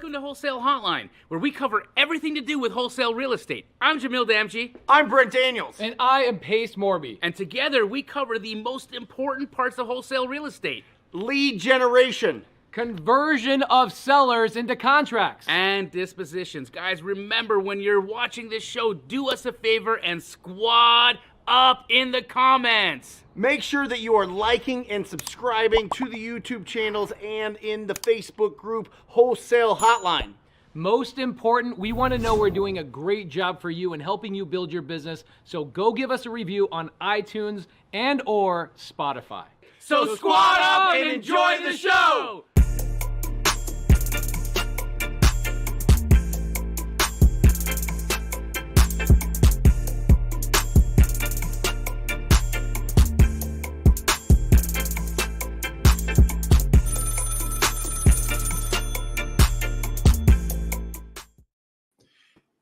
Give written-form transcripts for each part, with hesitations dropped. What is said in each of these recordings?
Welcome to Wholesale Hotline, where we cover everything to do with wholesale real estate. I'm Jamil Damji. I'm Brent Daniels. And I am Pace Morby. And together we cover the most important parts of wholesale real estate. Lead generation. Conversion of sellers into contracts. And dispositions. Guys, remember when you're watching this show, do us a favor and squad up in the comments. Make sure that you are liking and subscribing to the YouTube channels and in the Facebook group Wholesale Hotline. Most important, we want to know we're doing a great job for you and helping you build your business. So go give us a review on iTunes and or Spotify. So squad up and enjoy the show!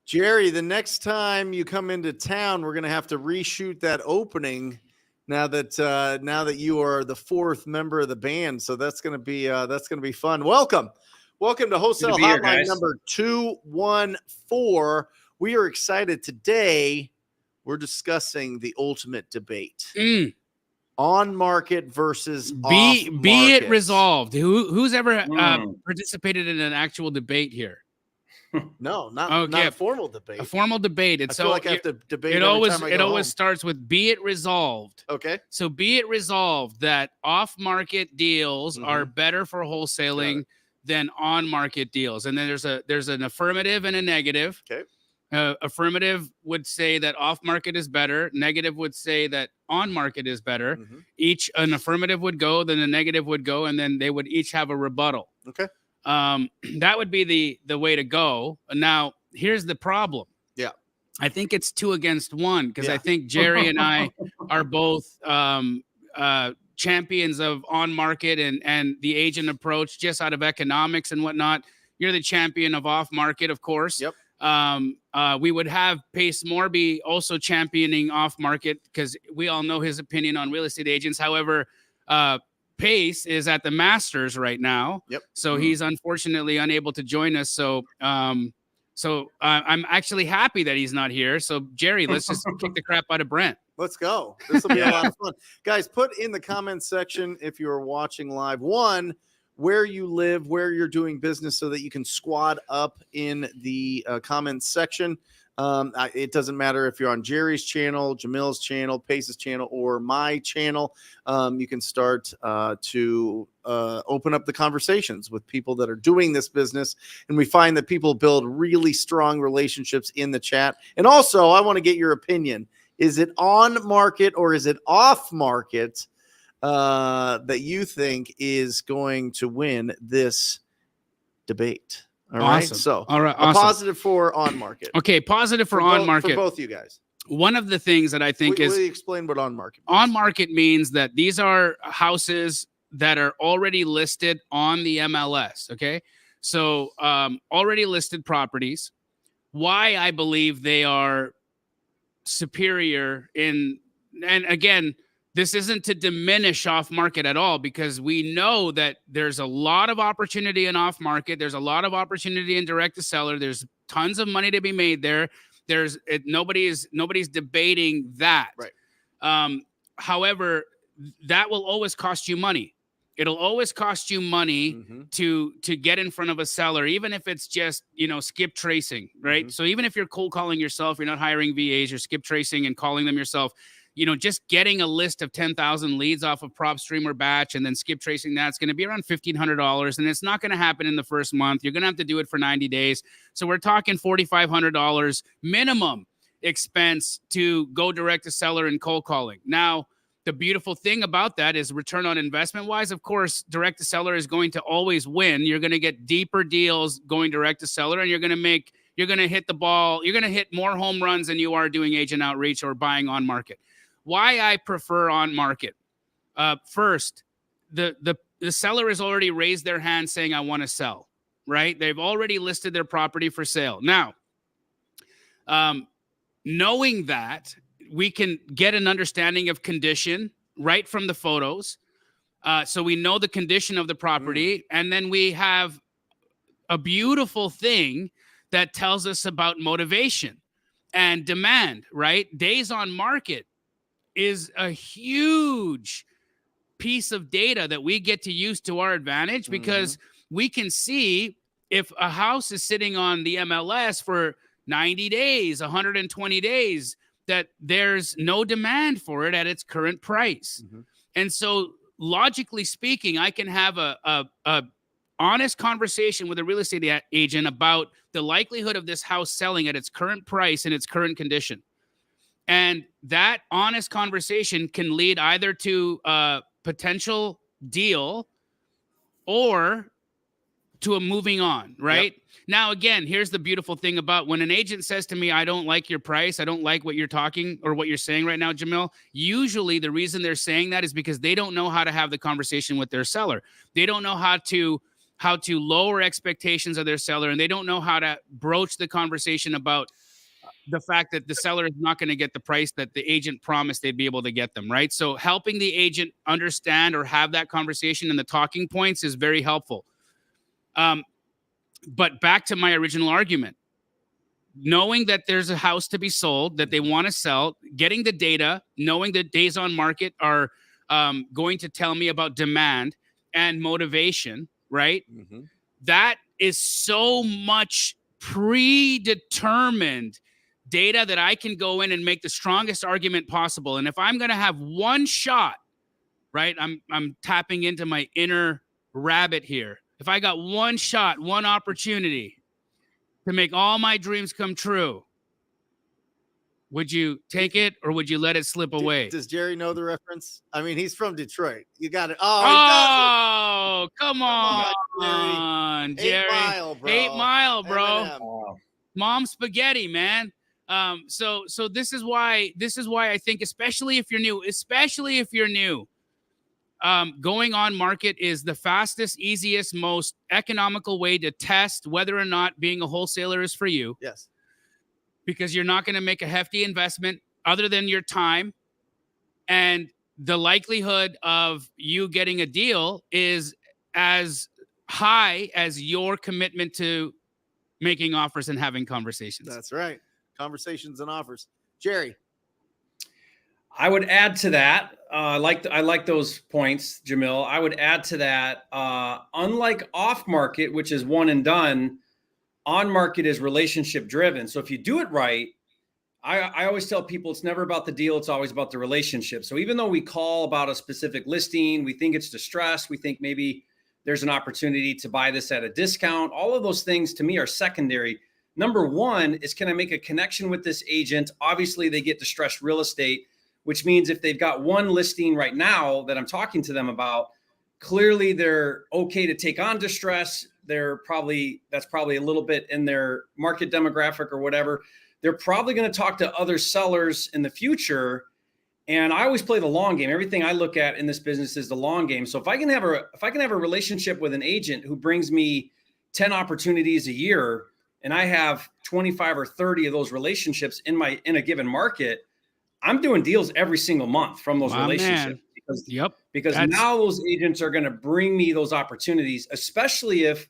Jerry, the next time you come into town, we're going to have to reshoot that opening now that you are the fourth member of the band. So that's going to be fun. Welcome to Wholesale Hotline number 214. We are excited today. We're discussing the ultimate debate. On market versus off market. Be it resolved. Who's ever participated in an actual debate here? No, not a formal debate. A formal debate. I feel like I have to debate. It always starts with be it resolved. Okay. So be it resolved that off-market deals are better for wholesaling than on-market deals. And then there's an affirmative and a negative. Okay. Affirmative would say that off-market is better. Negative would say that on-market is better. An affirmative would go, then a negative would go, and then they would each have a rebuttal. Okay. That would be the way to go. Now, here's the problem. Yeah. I think it's 2 against 1 because I think Jerry and I are both champions of on-market and the agent approach just out of economics and whatnot. You're the champion of off-market, of course. Yep. We would have Pace Morby also championing off-market because we all know his opinion on real estate agents. However, Pace is at the Masters right now. Yep. So he's unfortunately unable to join us. So I'm actually happy that he's not here. So Jerry, let's just kick the crap out of Brent. Let's go. This will be a lot of fun. Guys, put in the comments section if you are watching live, where you live, where you're doing business so that you can squad up in the comments section. It doesn't matter if you're on Jerry's channel, Jamil's channel, Pace's channel, or my channel. You can start to open up the conversations with people that are doing this business. And we find that people build really strong relationships in the chat. And also, I want to get your opinion. Is it on market or is it off market that you think is going to win this debate? All right. So, all right, a positive for on market. Okay, positive for on market. For both you guys. One of the things that I think will you explain what on market means? On market means that these are houses that are already listed on the MLS. Okay. So already listed properties. Why I believe they are superior and again, this isn't to diminish off market at all, because we know that there's a lot of opportunity in off market. There's a lot of opportunity in direct to seller. There's tons of money to be made there. Nobody's debating that. Right. However, that will always cost you money. It'll always cost you money to get in front of a seller, even if it's just, skip tracing, right? So even if you're cold calling yourself, you're not hiring VAs, you're skip tracing and calling them yourself. Just getting a list of 10,000 leads off of PropStream or Batch and then skip tracing that's going to be around $1,500. And it's not going to happen in the first month. You're going to have to do it for 90 days. So we're talking $4,500 minimum expense to go direct to seller and cold calling. Now, the beautiful thing about that is return on investment wise, of course, direct to seller is going to always win. You're going to get deeper deals going direct to seller, and you're going to hit the ball. You're going to hit more home runs than you are doing agent outreach or buying on market. Why I prefer on market. First, the seller has already raised their hand saying, I want to sell, right? They've already listed their property for sale. Now, knowing that, we can get an understanding of condition right from the photos. So we know the condition of the property, and then we have a beautiful thing that tells us about motivation and demand, right? Days on market is a huge piece of data that we get to use to our advantage, because we can see if a house is sitting on the MLS for 90 days, 120 days, that there's no demand for it at its current price. And so logically speaking, I can have a honest conversation with a real estate agent about the likelihood of this house selling at its current price in its current condition. And that honest conversation can lead either to a potential deal or to a moving on, right? Yep. Now, again, here's the beautiful thing about when an agent says to me, I don't like your price, I don't like what you're talking or what you're saying right now, Jamil, usually the reason they're saying that is because they don't know how to have the conversation with their seller. They don't know how to lower expectations of their seller, and they don't know how to broach the conversation about the fact that the seller is not going to get the price that the agent promised they'd be able to get them, right? So helping the agent understand or have that conversation and the talking points is very helpful. But back to my original argument, knowing that there's a house to be sold, that they want to sell, getting the data, knowing that days on market are going to tell me about demand and motivation, right? That is so much predetermined data that I can go in and make the strongest argument possible. And if I'm going to have one shot, right, I'm tapping into my inner rabbit here. If I got one shot, one opportunity to make all my dreams come true, would you take it or would you let it slip away? Does Jerry know the reference? I mean, he's from Detroit. You got it. Oh, come on, Jerry. 8 Mile, bro. 8 Mile, bro. Wow. Mom spaghetti, man. So this is why I think, especially if you're new, going on market is the fastest, easiest, most economical way to test whether or not being a wholesaler is for you. Yes. Because you're not going to make a hefty investment other than your time. And the likelihood of you getting a deal is as high as your commitment to making offers and having conversations. That's right. Conversations and offers. Jerry. I would add to that. I like those points, Jamil. I would add to that. Unlike off market, which is one and done, on market is relationship driven. So if you do it right, I always tell people it's never about the deal. It's always about the relationship. So even though we call about a specific listing, we think it's distressed, we think maybe there's an opportunity to buy this at a discount. All of those things to me are secondary. Number one is, can I make a connection with this agent? Obviously they get distressed real estate, which means if they've got one listing right now that I'm talking to them about, clearly they're okay to take on distress. That's probably a little bit in their market demographic or whatever. They're probably going to talk to other sellers in the future. And I always play the long game. Everything I look at in this business is the long game. So if I can have a relationship with an agent who brings me 10 opportunities a year, and I have 25 or 30 of those relationships in a given market, I'm doing deals every single month from those relationships. Because now those agents are going to bring me those opportunities, especially if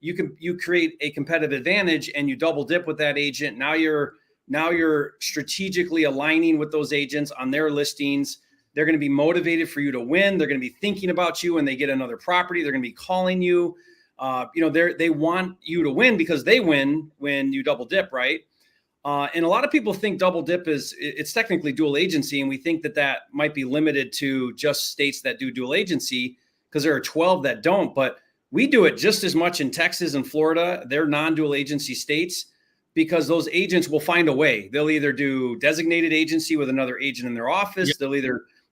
you create a competitive advantage and you double dip with that agent. Now you're strategically aligning with those agents on their listings. They're going to be motivated for you to win. They're going to be thinking about you when they get another property. They're going to be calling you. They want you to win because they win when you double dip, right? And a lot of people think double dip it's technically dual agency. And we think that might be limited to just states that do dual agency, because there are 12 that don't, but we do it just as much in Texas and Florida. They're non-dual agency states, because those agents will find a way. They'll either do designated agency with another agent in their office. Yep.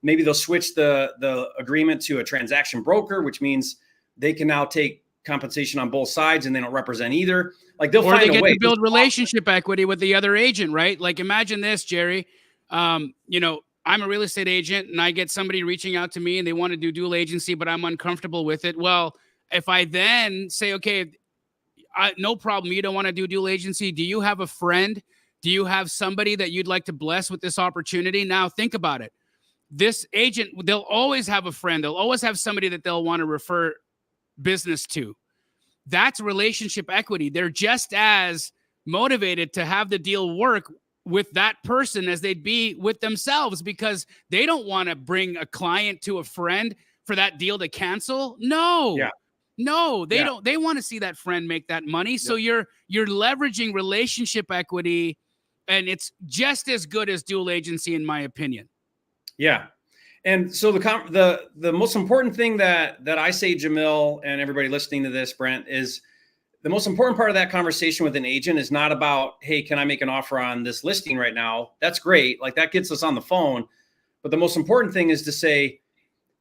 They'll switch the agreement to a transaction broker, which means they can now take compensation on both sides and they don't represent either. Like they'll find a way. Or they get to build relationship equity with the other agent, right? Like imagine this, Jerry. I'm a real estate agent and I get somebody reaching out to me and they want to do dual agency, but I'm uncomfortable with it. Well, if I then say, okay, no problem, you don't want to do dual agency. Do you have a friend? Do you have somebody that you'd like to bless with this opportunity? Now think about it. This agent, they'll always have a friend. They'll always have somebody that they'll want to refer business to. that's relationship equity. They're just as motivated to have the deal work with that person as they'd be with themselves, because they don't want to bring a client to a friend for that deal to cancel. No, they don't. They want to see that friend make that money. So you're leveraging relationship equity, and it's just as good as dual agency, in my opinion. Yeah. And so the most important thing that I say, Jamil, and everybody listening to this, Brent, is the most important part of that conversation with an agent is not about, hey, can I make an offer on this listing right now? That's great. Like, that gets us on the phone. But the most important thing is to say,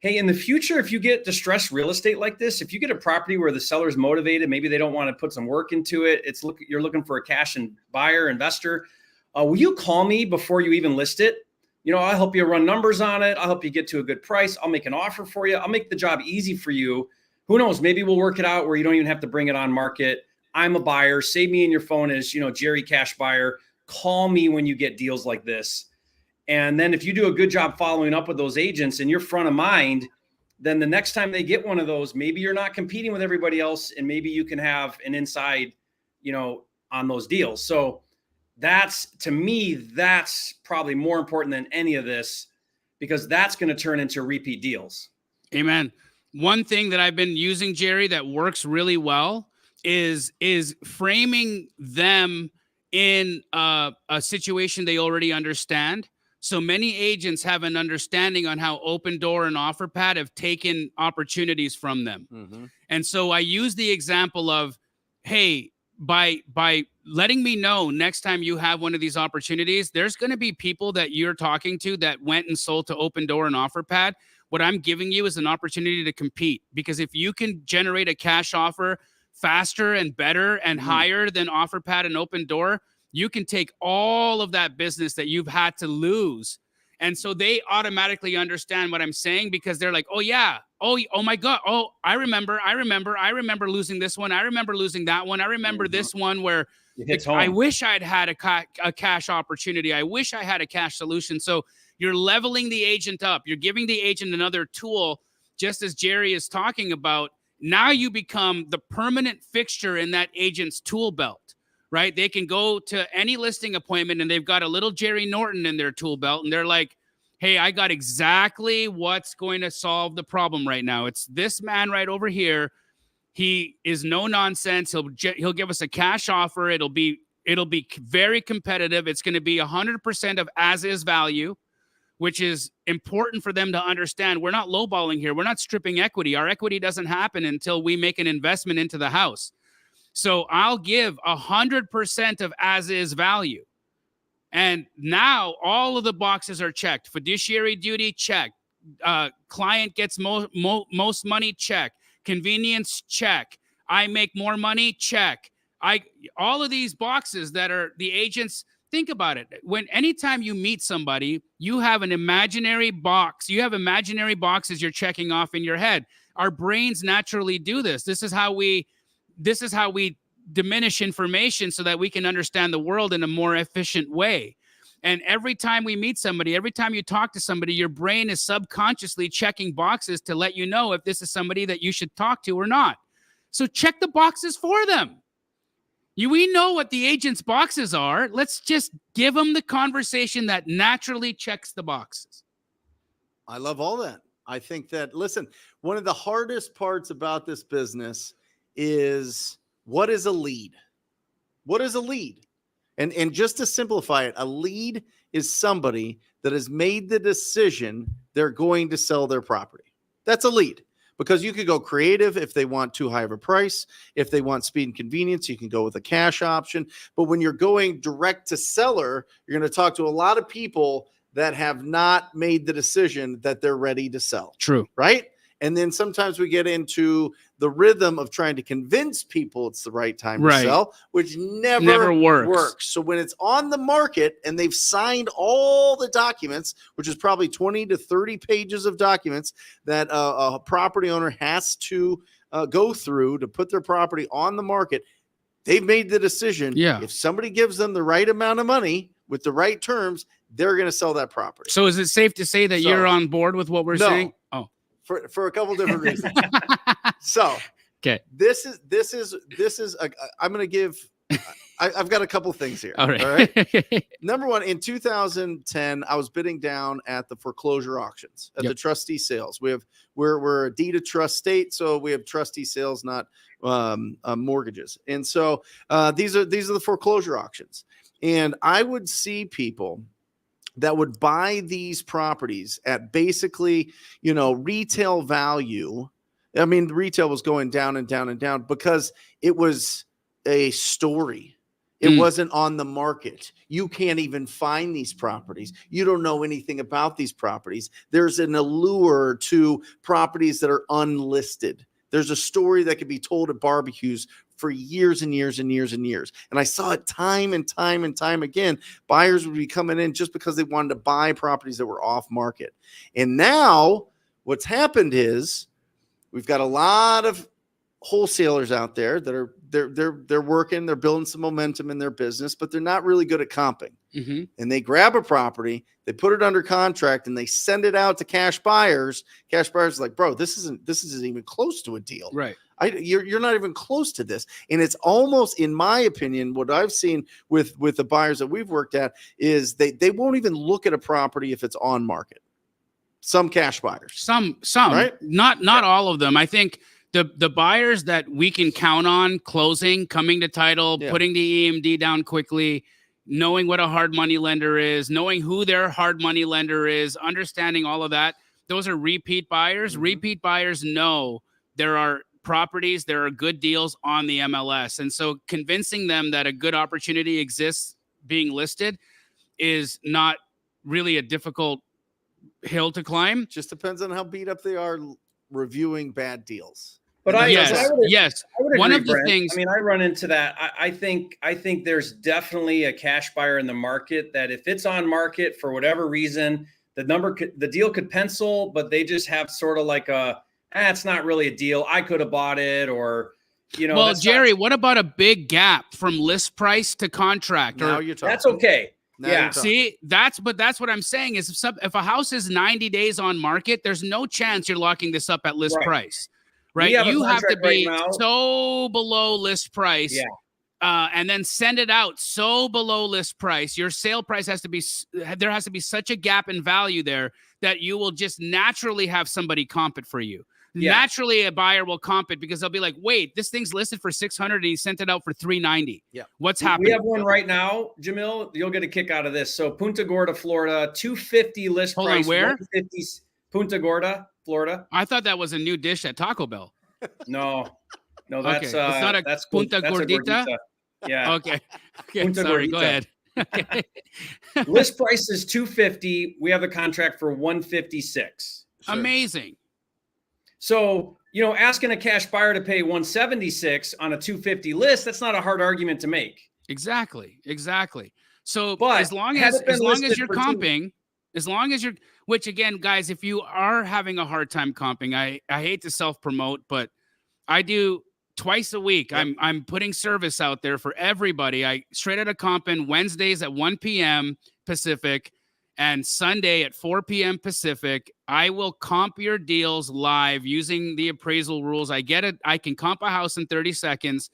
hey, in the future, if you get distressed real estate like this, if you get a property where the seller's motivated, maybe they don't want to put some work into it, you're looking for a cash and buyer, investor, will you call me before you even list it? You know, I'll help you run numbers on it. I'll help you get to a good price. I'll make an offer for you. I'll make the job easy for you. Who knows? Maybe we'll work it out where you don't even have to bring it on market. I'm a buyer. Save me in your phone as, Jerry Cash Buyer. Call me when you get deals like this. And then if you do a good job following up with those agents and you're front of mind, then the next time they get one of those, maybe you're not competing with everybody else, and maybe you can have an inside, on those deals. So to me, that's probably more important than any of this, because that's going to turn into repeat deals. Amen. One thing that I've been using, Jerry, that works really well is framing them in a situation they already understand. So many agents have an understanding on how Open Door and OfferPad have taken opportunities from them. Mm-hmm. And so I use the example of, hey, by letting me know next time you have one of these opportunities, there's going to be people that you're talking to that went and sold to Open Door and OfferPad. What I'm giving you is an opportunity to compete, because if you can generate a cash offer faster and better and higher than OfferPad and Open Door, you can take all of that business that you've had to lose. And so they automatically understand what I'm saying, because they're like, oh yeah. Oh my God. Oh, I remember losing this one. I remember losing that one. I remember this one where I wish I'd had a cash opportunity. I wish I had a cash solution. So you're leveling the agent up. You're giving the agent another tool, just as Jerry is talking about. Now you become the permanent fixture in that agent's tool belt, right? They can go to any listing appointment and they've got a little Jerry Norton in their tool belt, and they're like, hey, I got exactly what's going to solve the problem right now. It's this man right over here. He is no nonsense. He'll give us a cash offer. It'll be very competitive. It's going to be 100% of as is value, which is important for them to understand. We're not lowballing here. We're not stripping equity. Our equity doesn't happen until we make an investment into the house. So I'll give 100% of as is value. And now all of the boxes are checked. Fiduciary duty, check. Client gets most money, check. Convenience, check. I make more money, check. All of these boxes that are the agents. Think about it. Anytime you meet somebody, you have an imaginary box. You have imaginary boxes you're checking off in your head. Our brains naturally do this. This is how we diminish information so that we can understand the world in a more efficient way. And every time we meet somebody, every time you talk to somebody, your brain is subconsciously checking boxes to let you know if this is somebody that you should talk to or not. So check the boxes for them. We know what the agent's boxes are. Let's just give them the conversation that naturally checks the boxes. I love all that. I think that, listen, one of the hardest parts about this business is, what is a lead? What is a lead? And just to simplify it, a lead is somebody that has made the decision they're going to sell their property. That's a lead. Because you could go creative if they want too high of a price. If they want speed and convenience, you can go with a cash option. But when you're going direct to seller, you're going to talk to a lot of people that have not made the decision that they're ready to sell. True. Right? And then sometimes we get into the rhythm of trying to convince people it's the right time to sell, which never works. So when it's on the market and they've signed all the documents, which is probably 20 to 30 pages of documents that a property owner has to go through to put their property on the market, they've made the decision. Yeah. If somebody gives them the right amount of money with the right terms, they're going to sell that property. So is it safe to say that you're on board with what we're saying? Oh. For a couple different reasons. So Okay. This is I'm going to give. I've got a couple things here. All right. All right. Number one, in 2010, I was bidding down at the foreclosure auctions, at the trustee sales. We're a deed of trust state, so we have trustee sales, not mortgages. And so these are the foreclosure auctions. And I would see people that would buy these properties at basically, retail value. I mean, the retail was going down and down and down because it was a story. It wasn't on the market. You can't even find these properties. You don't know anything about these properties. There's an allure to properties that are unlisted. There's a story that could be told at barbecues for years and years and years and years. And I saw it time and time and time again. Buyers would be coming in just because they wanted to buy properties that were off market. And now what's happened is we've got a lot of wholesalers out there that are they're working, they're building some momentum in their business, but they're not really good at comping. Mm-hmm. And they grab a property, they put it under contract, and they send it out to cash buyers. Cash buyers are like, bro, this isn't even close to a deal. Right. You're not even close to this. And it's almost, in my opinion, what I've seen with the buyers that we've worked at is they won't even look at a property if it's on market. Some cash buyers. Some, right? Not all of them. I think the buyers that we can count on closing, coming to title, putting the EMD down quickly, knowing what a hard money lender is, knowing who their hard money lender is, understanding all of that. Those are repeat buyers. Mm-hmm. Repeat buyers know there are properties, there are good deals on the MLS. And so convincing them that a good opportunity exists being listed is not really a difficult hill to climb. Just depends on how beat up they are reviewing bad deals. But yes. One of the Brent. things, I mean, I run into that. I think there's definitely a cash buyer in the market that if it's on market for whatever reason, the deal could pencil, but they just have sort of like it's not really a deal. I could have bought it, or Well, Jerry, what about a big gap from list price to contract? Now you're talking. That's okay. Now see, that's what I'm saying is if a house is 90 days on market, there's no chance you're locking this up at list price. Right. You have to be so below list price and then send it out so below list price. Your sale price has to be such a gap in value there that you will just naturally have somebody comp it for you. Yeah. Naturally, a buyer will comp it because they'll be like, wait, this thing's listed for 600 and he sent it out for 390. Yeah. What's happening? We have one right now, Jamil. You'll get a kick out of this. So Punta Gorda, Florida, 250 list price. Hold on, where? 150, Punta Gorda, Florida. I thought that was a new dish at Taco Bell. No, that's it's not a Punta Gordita. Yeah. Okay. Sorry. Gordita. Go ahead. Okay. List price is 250. We have a contract for 156. Sure. Amazing. So, asking a cash buyer to pay 176 on a 250 list, that's not a hard argument to make. Exactly. So, but as long as you're comping, which again, guys, if you are having a hard time comping, I hate to self-promote, but I do twice a week. Yep. I'm putting service out there for everybody. I straight out of comping Wednesdays at 1 p.m. Pacific and Sunday at 4 p.m. Pacific. I will comp your deals live using the appraisal rules. I get it. I can comp a house in 30 seconds.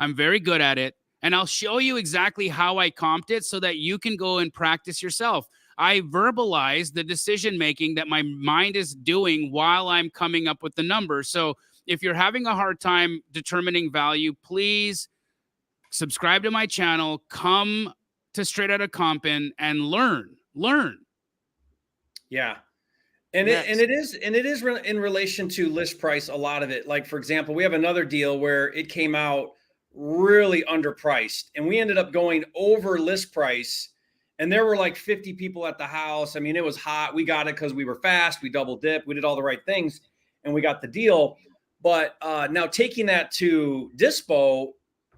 I'm very good at it. And I'll show you exactly how I comped it so that you can go and practice yourself. I verbalize the decision-making that my mind is doing while I'm coming up with the numbers. So if you're having a hard time determining value, please subscribe to my channel, come to Straight Outta Compin' and learn. Yeah. And it is in relation to list price, a lot of it. Like, for example, we have another deal where it came out really underpriced and we ended up going over list price. And there were like 50 people at the house. I mean, it was hot. We got it because we were fast. We double dipped. We did all the right things and we got the deal. But now taking that to dispo,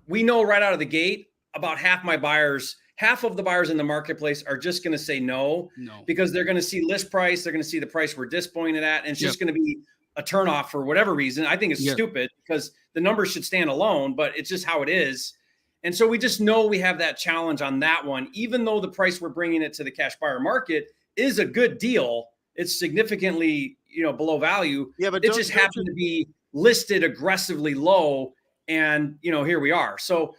we know right out of the gate about half of the buyers in the marketplace are just going to say no, because they're going to see list price. They're going to see the price we're dispoing it at. And it's just going to be a turnoff for whatever reason. I think it's stupid because the numbers should stand alone, but it's just how it is. And so we just know we have that challenge on that one, even though the price we're bringing it to the cash buyer market is a good deal. It's significantly, below value. Yeah, but it just happened to be listed aggressively low, and here we are. So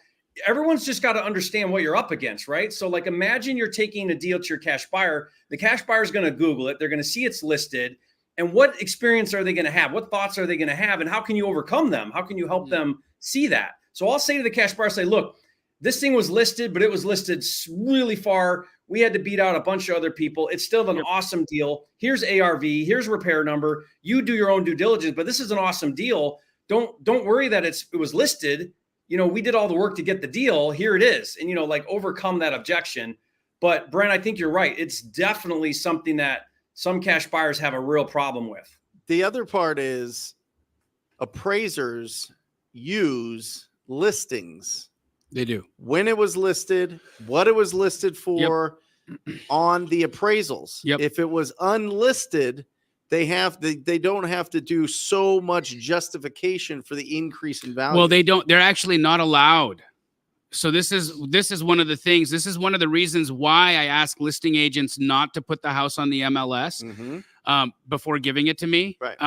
everyone's just got to understand what you're up against, right? So like, imagine you're taking a deal to your cash buyer. The cash buyer is going to Google it. They're going to see it's listed. And what experience are they going to have? What thoughts are they going to have? And how can you overcome them? How can you help them see that? So I'll say to the cash buyer, say, look, this thing was listed, but it was listed really far. We had to beat out a bunch of other people. It's still an awesome deal. Here's ARV. Here's repair number. You do your own due diligence, but this is an awesome deal. Don't worry that it was listed. We did all the work to get the deal. Here it is. And, like, overcome that objection. But Brent, I think you're right. It's definitely something that some cash buyers have a real problem with. The other part is appraisers use listings. They do. When it was listed, what it was listed for on the appraisals. If it was unlisted, they don't have to do so much justification for the increase in value. Well, they don't. They're actually not allowed. So this is one of the things. This is one of the reasons why I ask listing agents not to put the house on the MLS before giving it to me. Right.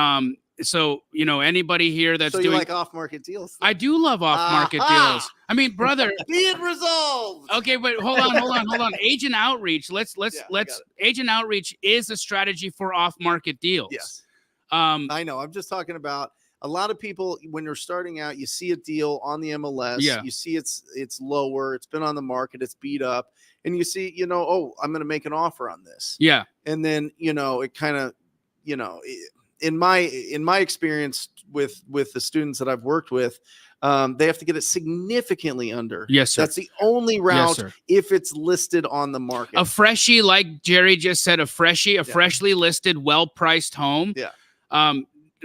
So, anybody here that's doing, doing like off-market deals. I do love off-market deals. I mean, brother, be it resolved. Okay, but hold on. Agent outreach. Let's agent outreach is a strategy for off-market deals. Yes. I know. I'm just talking about a lot of people, when you're starting out, you see a deal on the MLS. Yeah. You see it's lower. It's been on the market. It's beat up. And you see, oh, I'm going to make an offer on this. Yeah. And then, it kind of, in my experience with the students that I've worked with, they have to get it significantly under. Yes, sir. That's the only route if it's listed on the market. A freshie, like Jerry just said, a freshly listed, well-priced home. Yeah.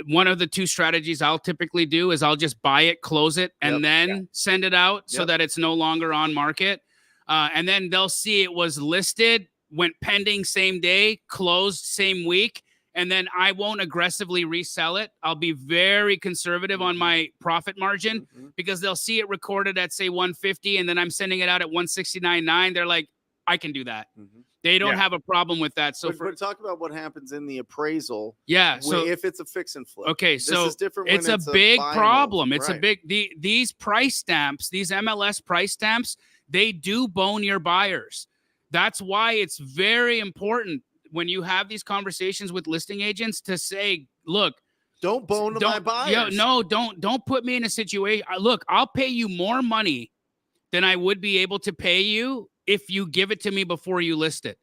One of the two strategies I'll typically do is I'll just buy it, close it, and then send it out so that it's no longer on market. And then they'll see it was listed, went pending same day, closed same week. And then I won't aggressively resell it. I'll be very conservative on my profit margin because they'll see it recorded at, say, 150, and then I'm sending it out at 169.9. They're like, I can do that. They don't have a problem with that. So but talk about what happens in the appraisal. Yeah. So if it's a fix and flip. Okay. So this is different it's when a big problem. It's right. a big, these price stamps, these MLS price stamps, they do bone your buyers. That's why it's very important when you have these conversations with listing agents to say, look, don't bone my buyers. Don't put me in a situation. Look, I'll pay you more money than I would be able to pay you if you give it to me before you list it.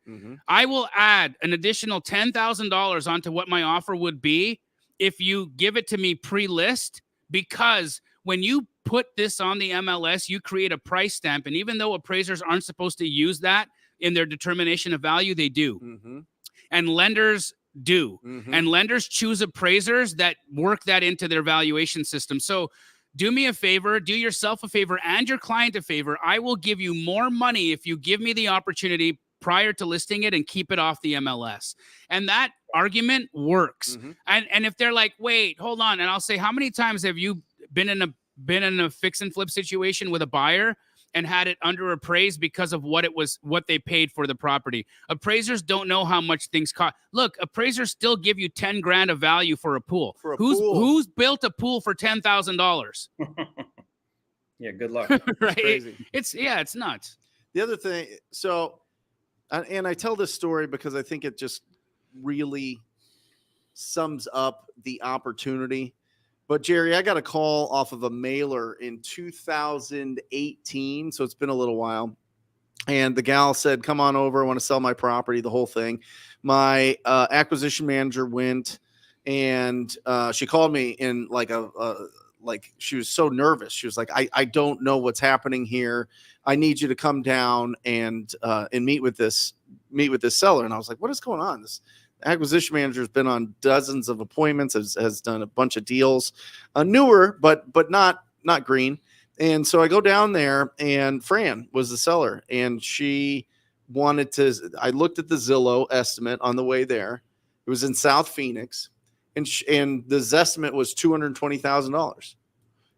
I will add an additional $10,000 onto what my offer would be if you give it to me pre-list, because when you put this on the MLS, you create a price stamp. And even though appraisers aren't supposed to use that in their determination of value, they do. And lenders do. And lenders choose appraisers that work that into their valuation system. So do me a favor, do yourself a favor and your client a favor. I will give you more money if you give me the opportunity prior to listing it and keep it off the MLS. And that argument works. And if they're like, wait, hold on. And I'll say, how many times have you been in a fix and flip situation with a buyer and had it under appraised because of what they paid for the property? Appraisers don't know how much things cost. Look, appraisers still give you 10 grand of value for a pool. Who's built a pool for $10,000? Yeah, good luck. Right? It's nuts. The other thing, and I tell this story because I think it just really sums up the opportunity. But Jerry, I got a call off of a mailer in 2018, so it's been a little while. And the gal said, come on over, I want to sell my property, the whole thing. My acquisition manager went, and she called me in like she was so nervous. She was like, I don't know what's happening here. I need you to come down and meet with this seller. And I was like, what is going on? This acquisition manager has been on dozens of appointments, has done a bunch of deals, newer, but not green. And so I go down there, and Fran was the seller, and she wanted to, I looked at the Zillow estimate on the way there. It was in South Phoenix, and the estimate was $220,000.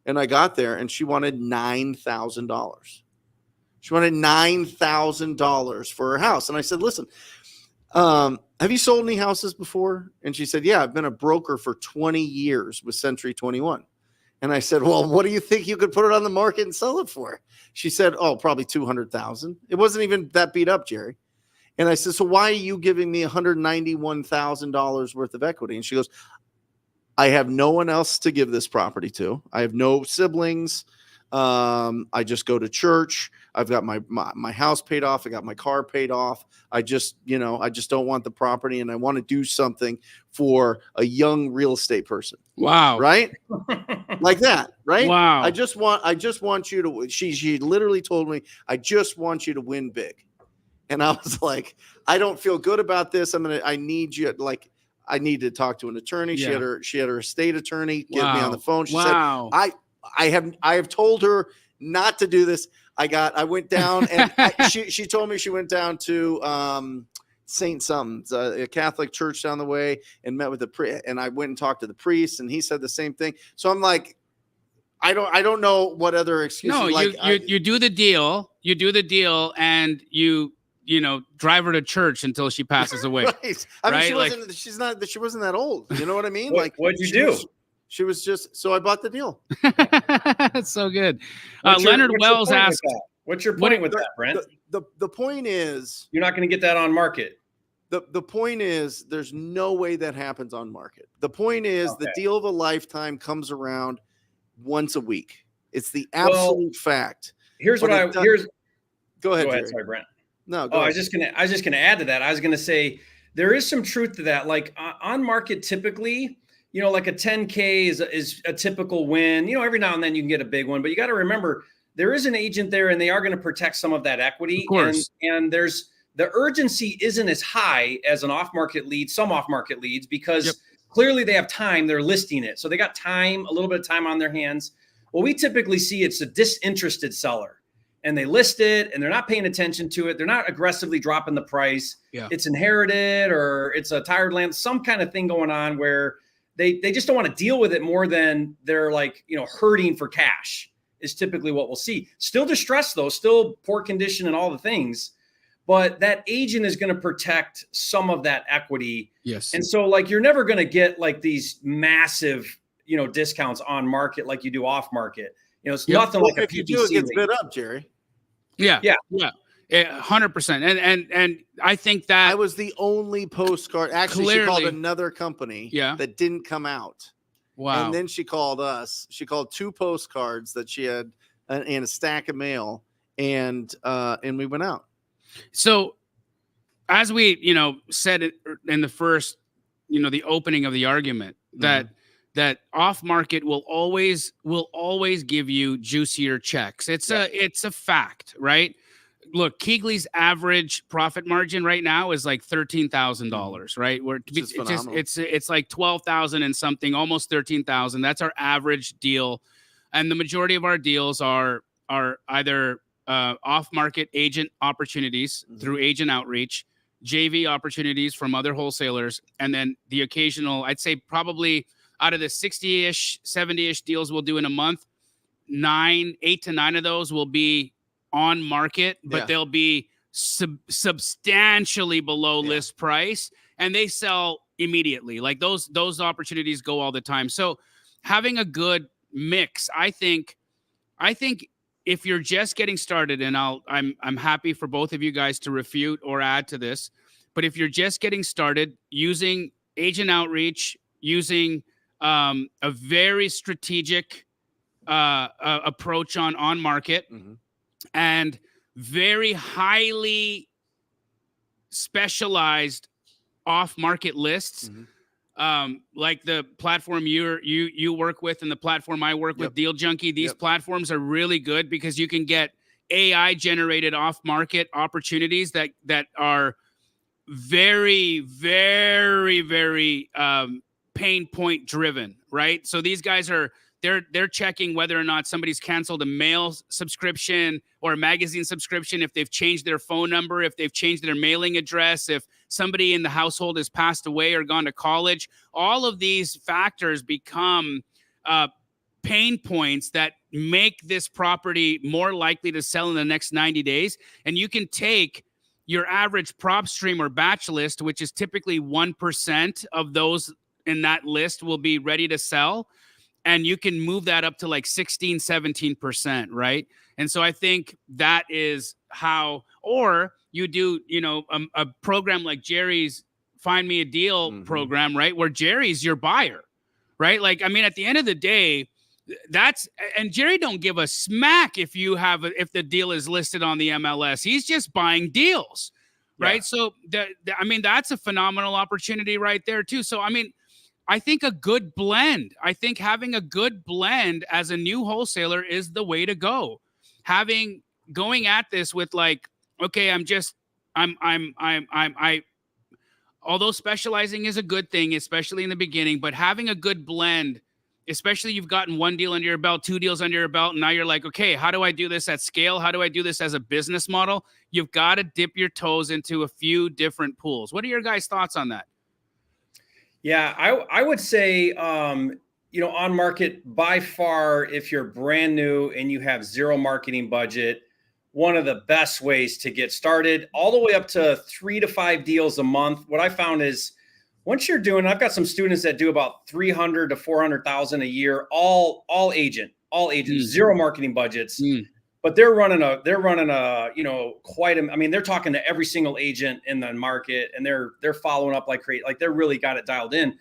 And I got there, and she wanted $9,000. She wanted $9,000 for her house. And I said, listen, Have you sold any houses before? And she said, yeah, I've been a broker for 20 years with Century 21. And I said, well, what do you think you could put it on the market and sell it for? She said, oh, probably 200,000. It wasn't even that beat up, Jerry. And I said, so why are you giving me $191,000 worth of equity? And she goes, I have no one else to give this property to. I have no siblings. I just go to church. I've got my house paid off. I got my car paid off. I just don't want the property, and I want to do something for a young real estate person. Wow. Right? Like that, right? Wow. I just want you to, she literally told me, I just want you to win big. And I was like, I don't feel good about this. I need you, like, I need to talk to an attorney. Yeah. She had her estate attorney get me on the phone. She Wow. said, I have told her not to do this. I went down and she told me she went down to St. Something's, a Catholic church down the way, and met with the priest. And I went and talked to the priest, and he said the same thing. So I'm like, I don't know what other excuses. No, you do the deal. You do the deal, and you drive her to church until she passes away. Right. I mean, right? she wasn't that old. You know what I mean? What'd you do? She was just, so I bought the deal. That's so good. Leonard Wells asked, what's your point with that, Brent? The point is, you're not going to get that on market. The point is, there's no way that happens on market. The point is, the deal of a lifetime comes around once a week. It's the absolute fact. Here's what Go ahead, Jerry. Sorry, Brent. No, go ahead. I was just gonna add to that. I was gonna say there is some truth to that. Like on market, typically, like a 10K is a typical win. Every now and then you can get a big one, but you got to remember there is an agent there, and they are going to protect some of that equity. Of course. And there's the urgency isn't as high as an off-market lead, some off-market leads, because clearly they have time. They're listing it, so they got time, a little bit of time on their hands. Well, we typically see it's a disinterested seller. And they list it, and they're not paying attention to it. They're not aggressively dropping the price. Yeah. It's inherited, or it's a tired land, some kind of thing going on where they just don't want to deal with it more than they're like, hurting for cash is typically what we'll see. Still distressed though, still poor condition and all the things, but that agent is going to protect some of that equity. Yes. And so like, you're never going to get like these massive, discounts on market like you do off market. It's nothing like a PPC. If you do, it gets bid up, Jerry. Yeah. 100%. And I think that I was the only postcard. Actually, she called another company that didn't come out. Wow. And then she called us. She called 2 postcards that she had in a stack of mail, and we went out. So as we, said it in the first, the opening of the argument, that off market will always give you juicier checks. It's a fact, right? Look, Keegley's average profit margin right now is like $13,000, right? It's like 12,000 and something, almost 13,000. That's our average deal, and the majority of our deals are either off market agent opportunities through agent outreach, JV opportunities from other wholesalers, and then the occasional, I'd say probably out of the 60-ish, 70-ish deals we'll do in a month, 8 to 9 of those will be on market, but they'll be substantially below list price, and they sell immediately. Like those opportunities go all the time. So having a good mix, I think if you're just getting started, and I'm happy for both of you guys to refute or add to this, but if you're just getting started, using agent outreach, using a very strategic approach on market, and very highly specialized off market lists, like the platform you work with and the platform I work with, Deal Junkie. These platforms are really good because you can get AI generated off market opportunities that are very, very, very pain point driven, right? So these guys they're checking whether or not somebody's canceled a mail subscription or a magazine subscription, if they've changed their phone number, if they've changed their mailing address, if somebody in the household has passed away or gone to college. All of these factors become pain points that make this property more likely to sell in the next 90 days. And you can take your average prop stream or batch list, which is typically 1% of those in that list will be ready to sell. And you can move that up to like 16, 17%, right? And so I think that is how, or you do, a program like Jerry's Find Me a Deal program, right? Where Jerry's your buyer, right? Like, I mean, at the end of the day, and Jerry don't give a smack if the deal is listed on the MLS. He's just buying deals, right? Yeah. So I mean, that's a phenomenal opportunity right there too. So, I mean, I think having a good blend as a new wholesaler is the way to go. Going at this with like, okay, although specializing is a good thing, especially in the beginning, but having a good blend, especially you've gotten one deal under your belt, 2 deals under your belt, and now you're like, okay, how do I do this at scale? How do I do this as a business model? You've got to dip your toes into a few different pools. What are your guys' thoughts on that? Yeah, I would say, on market, by far, if you're brand new and you have zero marketing budget, one of the best ways to get started, all the way up to 3 to 5 deals a month. What I found is once you're doing, I've got some students that do about 300 to 400,000 a year, all agent, zero marketing budgets, but they're running a, they're talking to every single agent in the market, and they're following up like crazy. Like they're really got it dialed in.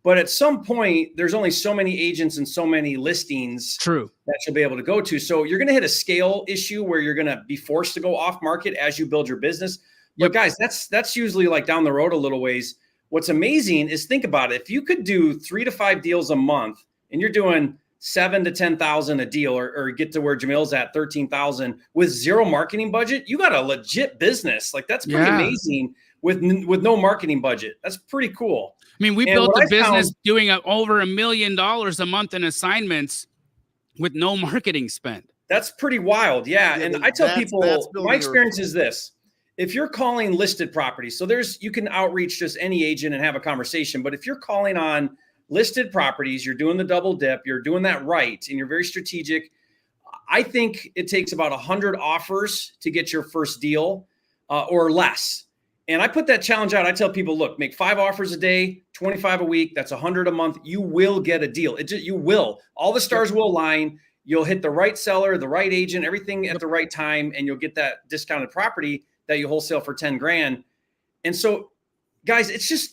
But at some point, there's only so many agents and so many listings that you'll be able to go to. So you're going to hit a scale issue where you're going to be forced to go off market as you build your business. But guys, that's usually like down the road a little ways. What's amazing is, think about it. If you could do 3 to 5 deals a month and you're doing 7 to 10,000 a deal, or get to where Jamil's at 13,000 with zero marketing budget, you got a legit business. Like that's pretty amazing with no marketing budget. That's pretty cool. I mean, we built a business doing over $1 million a month in assignments with no marketing spend. That's pretty wild. Yeah. And I tell people, my experience is this: if you're calling listed properties, so you can outreach just any agent and have a conversation. But if you're calling on listed properties, you're doing the double dip, you're doing that right, and you're very strategic. I think it takes about 100 offers to get your first deal, or less. And I put that challenge out. I tell people, look, make 5 offers a day, 25 a week. That's 100 a month. You will get a deal. You will. All the stars will align. You'll hit the right seller, the right agent, everything at the right time, and you'll get that discounted property that you wholesale for 10 grand. And so, guys,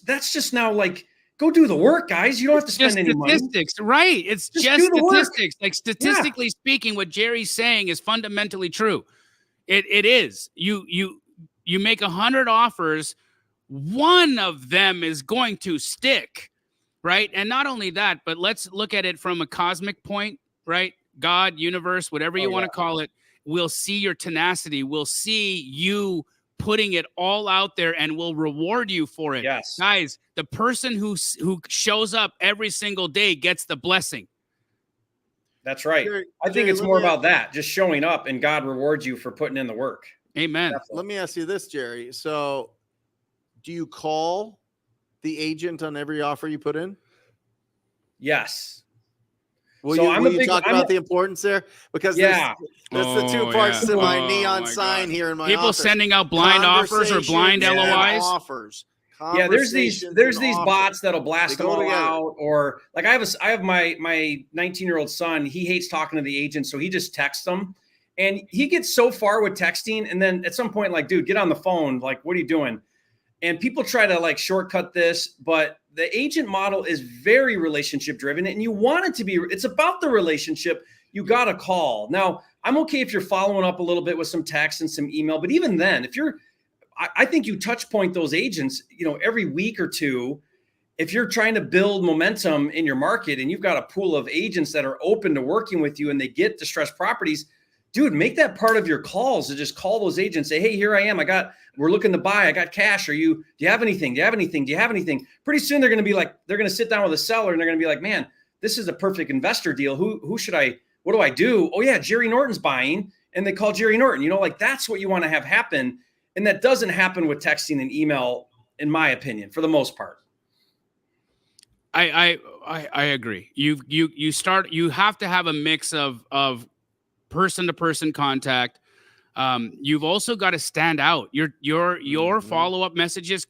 that's just now like, go do the work, guys. You don't have to spend any money. Statistics, right? It's just statistics. Like statistically speaking, what Jerry's saying is fundamentally true. It is. You make 100 offers, one of them is going to stick, right? And not only that, but let's look at it from a cosmic point, right? God, universe, whatever you want to call it, will see your tenacity. We'll see you putting it all out there, and will reward you for it. Yes. Guys, the person who shows up every single day gets the blessing. That's right. I think it's more about that, just showing up, and God rewards you for putting in the work. Amen. Definitely. Let me ask you this, Jerry. So do you call the agent on every offer you put in? Yes. Will you talk about the importance there? Because that's the 2 parts to my neon sign here in my people office. Sending out blind offers or blind LOIs. Offers. Yeah, there's these bots that'll blast them all out, or like I have my 19-year-old son. He hates talking to the agent, so he just texts them, and he gets so far with texting, and then at some point, like, dude, get on the phone. Like, what are you doing? And people try to like shortcut this, but the agent model is very relationship driven, and you want it to be. It's about the relationship. You got to call. Now, I'm okay if you're following up a little bit with some text and some email, but even then, I think you touch point those agents, every week or two. If you're trying to build momentum in your market and you've got a pool of agents that are open to working with you and they get distressed properties, dude, make that part of your calls to just call those agents. Say, hey, here I am. We're looking to buy. I got cash. Do you have anything? Do you have anything? Do you have anything? Pretty soon they're going to sit down with a seller and they're going to be like, man, this is a perfect investor deal. What do I do? Oh yeah, Jerry Norton's buying. And they call Jerry Norton, that's what you want to have happen. And that doesn't happen with texting and email, in my opinion, for the most part. I agree. You have to have a mix of person to person contact, You've also got to stand out. Your follow-up messages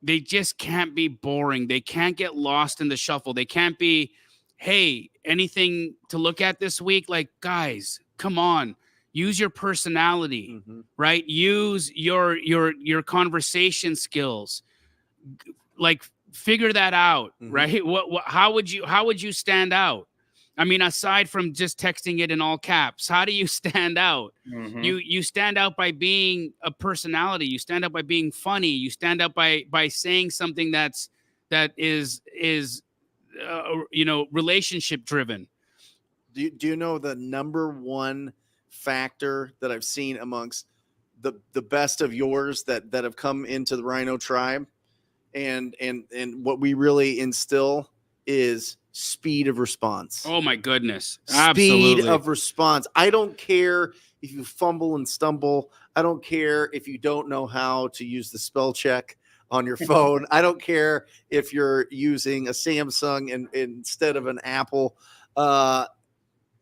they just can't be boring. They can't get lost in the shuffle. They can't be, hey, anything to look at this week? Like, guys, come on. Use your personality, right? Use your conversation skills. Like, figure that out, right? How would you stand out? I mean, aside from just texting it in all caps, how do you stand out? You stand out by being a personality. You stand out by being funny. You stand out by saying something that is relationship driven. Do you know the number one factor that I've seen amongst the best of yours that have come into the Rhino Tribe, and what we really instill is speed of response. Oh my goodness. Speed Absolutely. of response. I don't care if you fumble and stumble. I don't care if you don't know how to use the spell check on your phone. I don't care if you're using a Samsung instead of an Apple.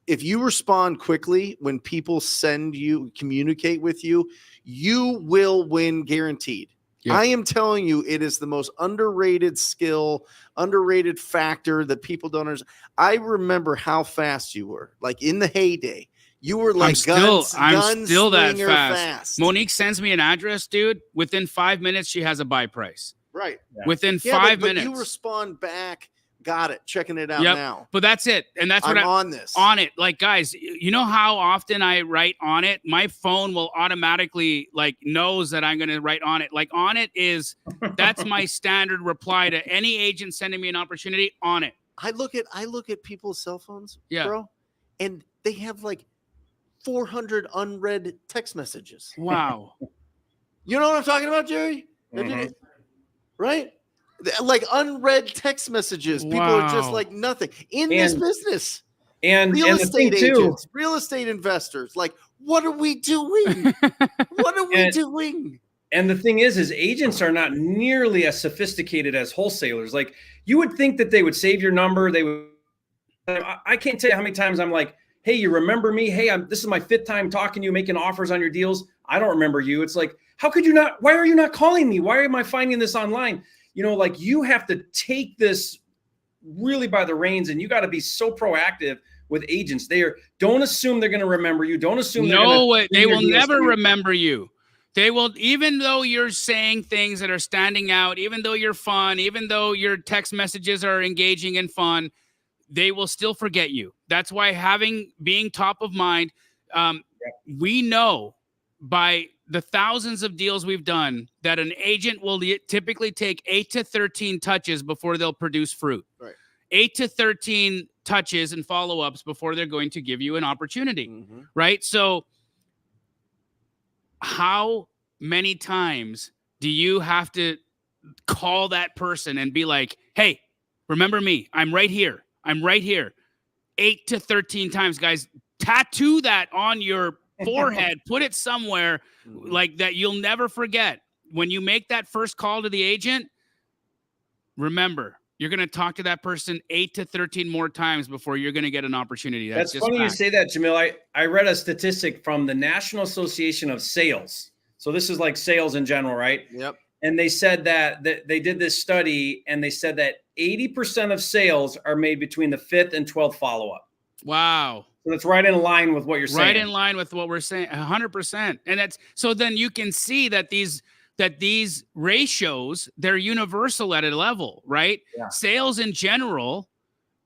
If you respond quickly when people communicate with you, you will win guaranteed. Yep. I am telling you, it is the most underrated skill, underrated factor that people don't understand. I remember how fast you were, like in the heyday. You were like I'm still that fast. Monique sends me an address, dude. Within 5 minutes, she has a buy price. Right. Yeah. Within 5 minutes. But you respond back. Got it. Checking it out now. But that's it. And that's what I'm on this. On it. Like, guys, you know how often I write on it? My phone will automatically knows that I'm going to write on it. Like, on it that's my standard reply to any agent sending me an opportunity. On it. I look at people's cell phones, bro, and they have 400 unread text messages. Wow. You know what I'm talking about, Jerry? Right? Like unread text messages. People are just like nothing in this business. And real estate agents, too, real estate investors. Like, what are we doing? What are we doing? And the thing is agents are not nearly as sophisticated as wholesalers. Like, you would think that they would save your number. They would. I can't tell you how many times I'm like, hey, you remember me? Hey, this is my 5th time talking to you, making offers on your deals. I don't remember you. It's like, how could you not? Why are you not calling me? Why am I finding this online? You have to take this really by the reins, and you got to be so proactive with agents. Don't assume they're going to remember you. Don't assume they will never remember you. They will, even though you're saying things that are standing out, even though you're fun, even though your text messages are engaging and fun, they will still forget you. That's why being top of mind, we know by the thousands of deals we've done that an agent will typically take 8 to 13 touches before they'll produce fruit. Right. 8 to 13 touches and follow-ups before they're going to give you an opportunity. Right? So how many times do you have to call that person and be like, hey, remember me? I'm right here. 8 to 13 times, guys. Tattoo that on your forehead. Put it somewhere like that you'll never forget. When you make that first call to the agent, remember, you're going to talk to that person 8 to 13 more times before you're going to get an opportunity. That's just funny fact. You say that, Jamil. I read a statistic from the National Association of Sales. So this is like sales in general, right? Yep. And they said that they did this study, and they said that 80% of sales are made between the 5th and 12th follow-up. Wow. So that's right in line with what you're saying. Right in line with what we're saying, 100%. And that's so then you can see that these ratios, they're universal at a level, right? Yeah. Sales in general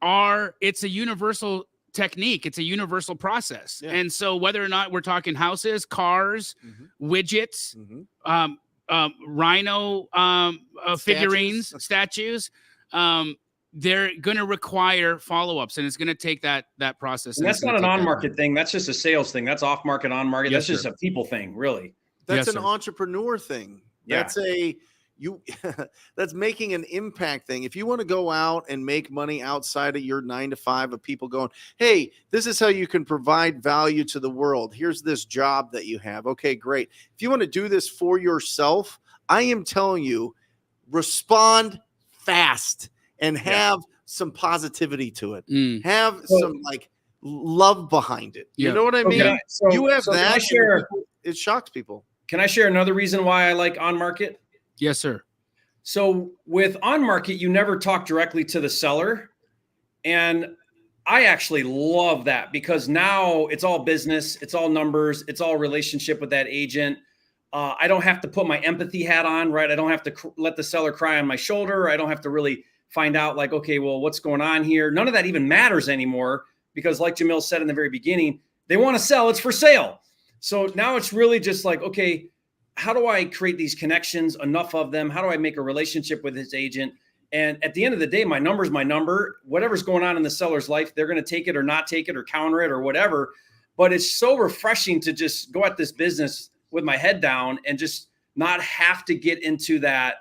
it's a universal technique. It's a universal process. Yeah. And so whether or not we're talking houses, cars, widgets, Rhino figurines, statues, they're going to require follow-ups, and it's going to take that process. And that's not an on-market thing. That's just a sales thing. That's off-market, on-market. Yes, that's just a people thing, really. That's an entrepreneur thing. Yeah. That's that's making an impact thing. If you want to go out and make money outside of your 9 to 5 of people going, hey, this is how you can provide value to the world. Here's this job that you have. Okay, great. If you want to do this for yourself, I am telling you, respond fast and have some positivity to it. Have some love behind it. You Yeah. know what I mean? Okay, so- you have so can I that. share- It shocks people. Can I share another reason why I like on market? Yes, sir. So with on market, you never talk directly to the seller. And I actually love that because now it's all business, it's all numbers, it's all relationship with that agent. I don't have to put my empathy hat on, right? I don't have to let the seller cry on my shoulder. I don't have to really find out like, okay, well, what's going on here? None of that even matters anymore because like Jamil said in the very beginning, they want to sell, it's for sale. So now it's really just like, okay, how do I create these connections, enough of them? How do I make a relationship with his agent? And at the end of the day, my number is my number. Whatever's going on in the seller's life, they're going to take it or not take it or counter it or whatever. But it's so refreshing to just go at this business with my head down and just not have to get into that,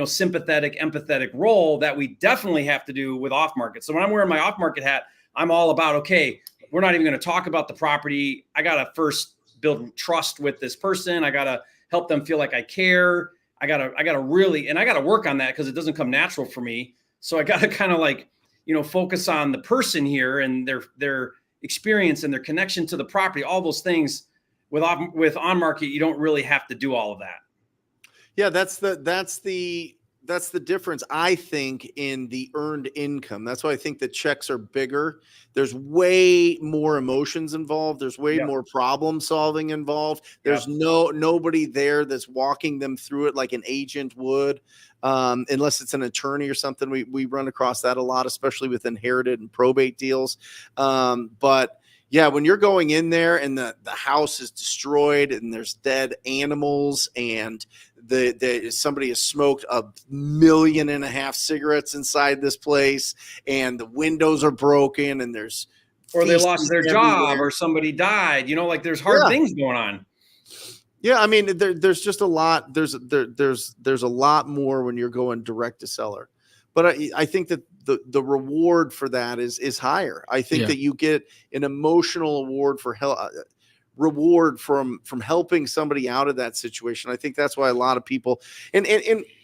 sympathetic, empathetic role that we definitely have to do with off market. So when I'm wearing my off market hat, I'm all about, okay, we're not even going to talk about the property. I got to first build trust with this person. I got to help them feel like I care. I gotta really, and I gotta work on that because it doesn't come natural for me. So I gotta kind of like, focus on the person here and their experience and their connection to the property, all those things. With on market, you don't really have to do all of that. Yeah, that's the difference, I think, in the earned income. That's why I think the checks are bigger. There's way more emotions involved. There's way more problem solving involved. There's nobody there that's walking them through it like an agent would, unless it's an attorney or something. We run across that a lot, especially with inherited and probate deals. But yeah, when you're going in there and the house is destroyed and there's dead animals and somebody has smoked 1.5 million cigarettes inside this place and the windows are broken and there's or they lost their job everywhere. or somebody died, like there's hard things going on. Yeah, I mean, there's just a lot. There's a lot more when you're going direct to seller, but I think that the reward for that is higher. I think that you get an emotional award for reward from helping somebody out of that situation. I think that's why a lot of people and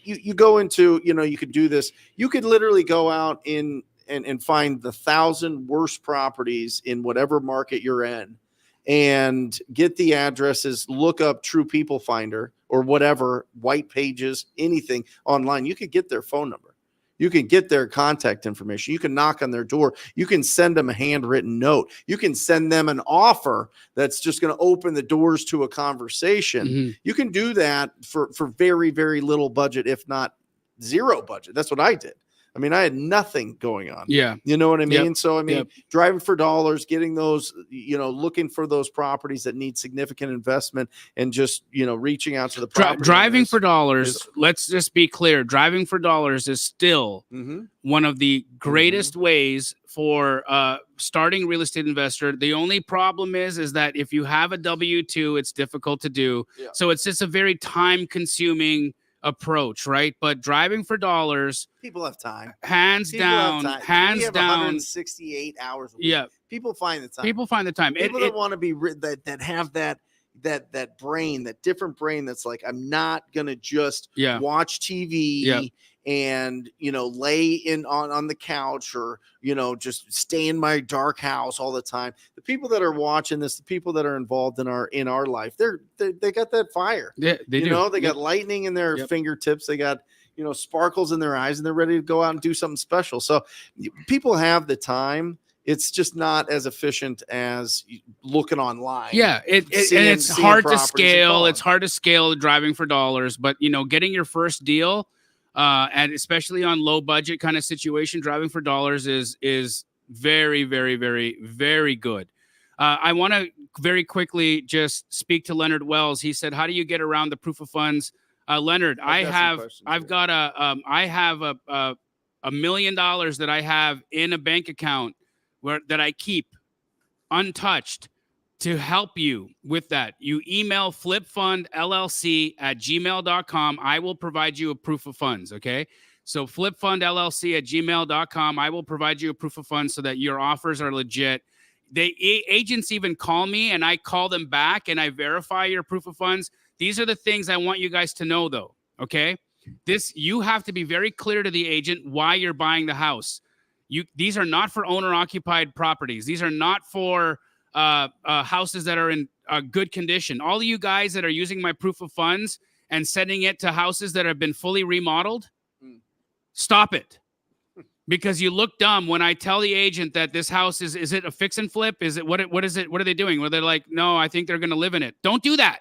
you go into, you could do this. You could literally go out and find the 1,000 worst properties in whatever market you're in and get the addresses, look up True People Finder or whatever, White Pages, anything online. You could get their phone number. You can get their contact information. You can knock on their door. You can send them a handwritten note. You can send them an offer that's just going to open the doors to a conversation. Mm-hmm. You can do that for very, very little budget, if not zero budget. That's what I did. I mean, I had nothing going on. Yeah. You know what I mean? Yep. So, I mean, driving for dollars, getting those, looking for those properties that need significant investment and just, reaching out to the property. Driving for dollars, let's just be clear. Driving for dollars is still one of the greatest ways for starting real estate investor. The only problem is that if you have a W-2, it's difficult to do. Yeah. So it's just a very time consuming approach, right? But driving for dollars, people have time. Hands down. 168 hours a week. Yeah, people find the time. People that want to be that have that brain, that different brain that's like, I'm not gonna just watch TV and lay in on the couch or just stay in my dark house all the time. The people that are watching this, the people that are involved in our life, they got that fire. Yeah, they do. They got lightning in their fingertips. They got sparkles in their eyes, and they're ready to go out and do something special. So people have the time. It's just not as efficient as looking online. Yeah, it's hard to scale. It's hard to scale driving for dollars, but getting your first deal, and especially on low budget kind of situation, driving for dollars is very, very, very, very good. I want to very quickly just speak to Leonard Wells. He said, "How do you get around the proof of funds?" Leonard, I have $1 million that I have in a bank account that I keep untouched to help you with that. You email flipfundllc@gmail.com. I will provide you a proof of funds. Okay. So flipfundllc@gmail.com. I will provide you a proof of funds so that your offers are legit. Agents even call me and I call them back and I verify your proof of funds. These are the things I want you guys to know though. Okay. You have to be very clear to the agent why you're buying the house. These are not for owner-occupied properties. These are not for houses that are in good condition. All of you guys that are using my proof of funds and sending it to houses that have been fully remodeled, stop it. Because you look dumb when I tell the agent that this house is it a fix and flip? Is it what is it? What are they doing? Where they're like, no, I think they're going to live in it. Don't do that.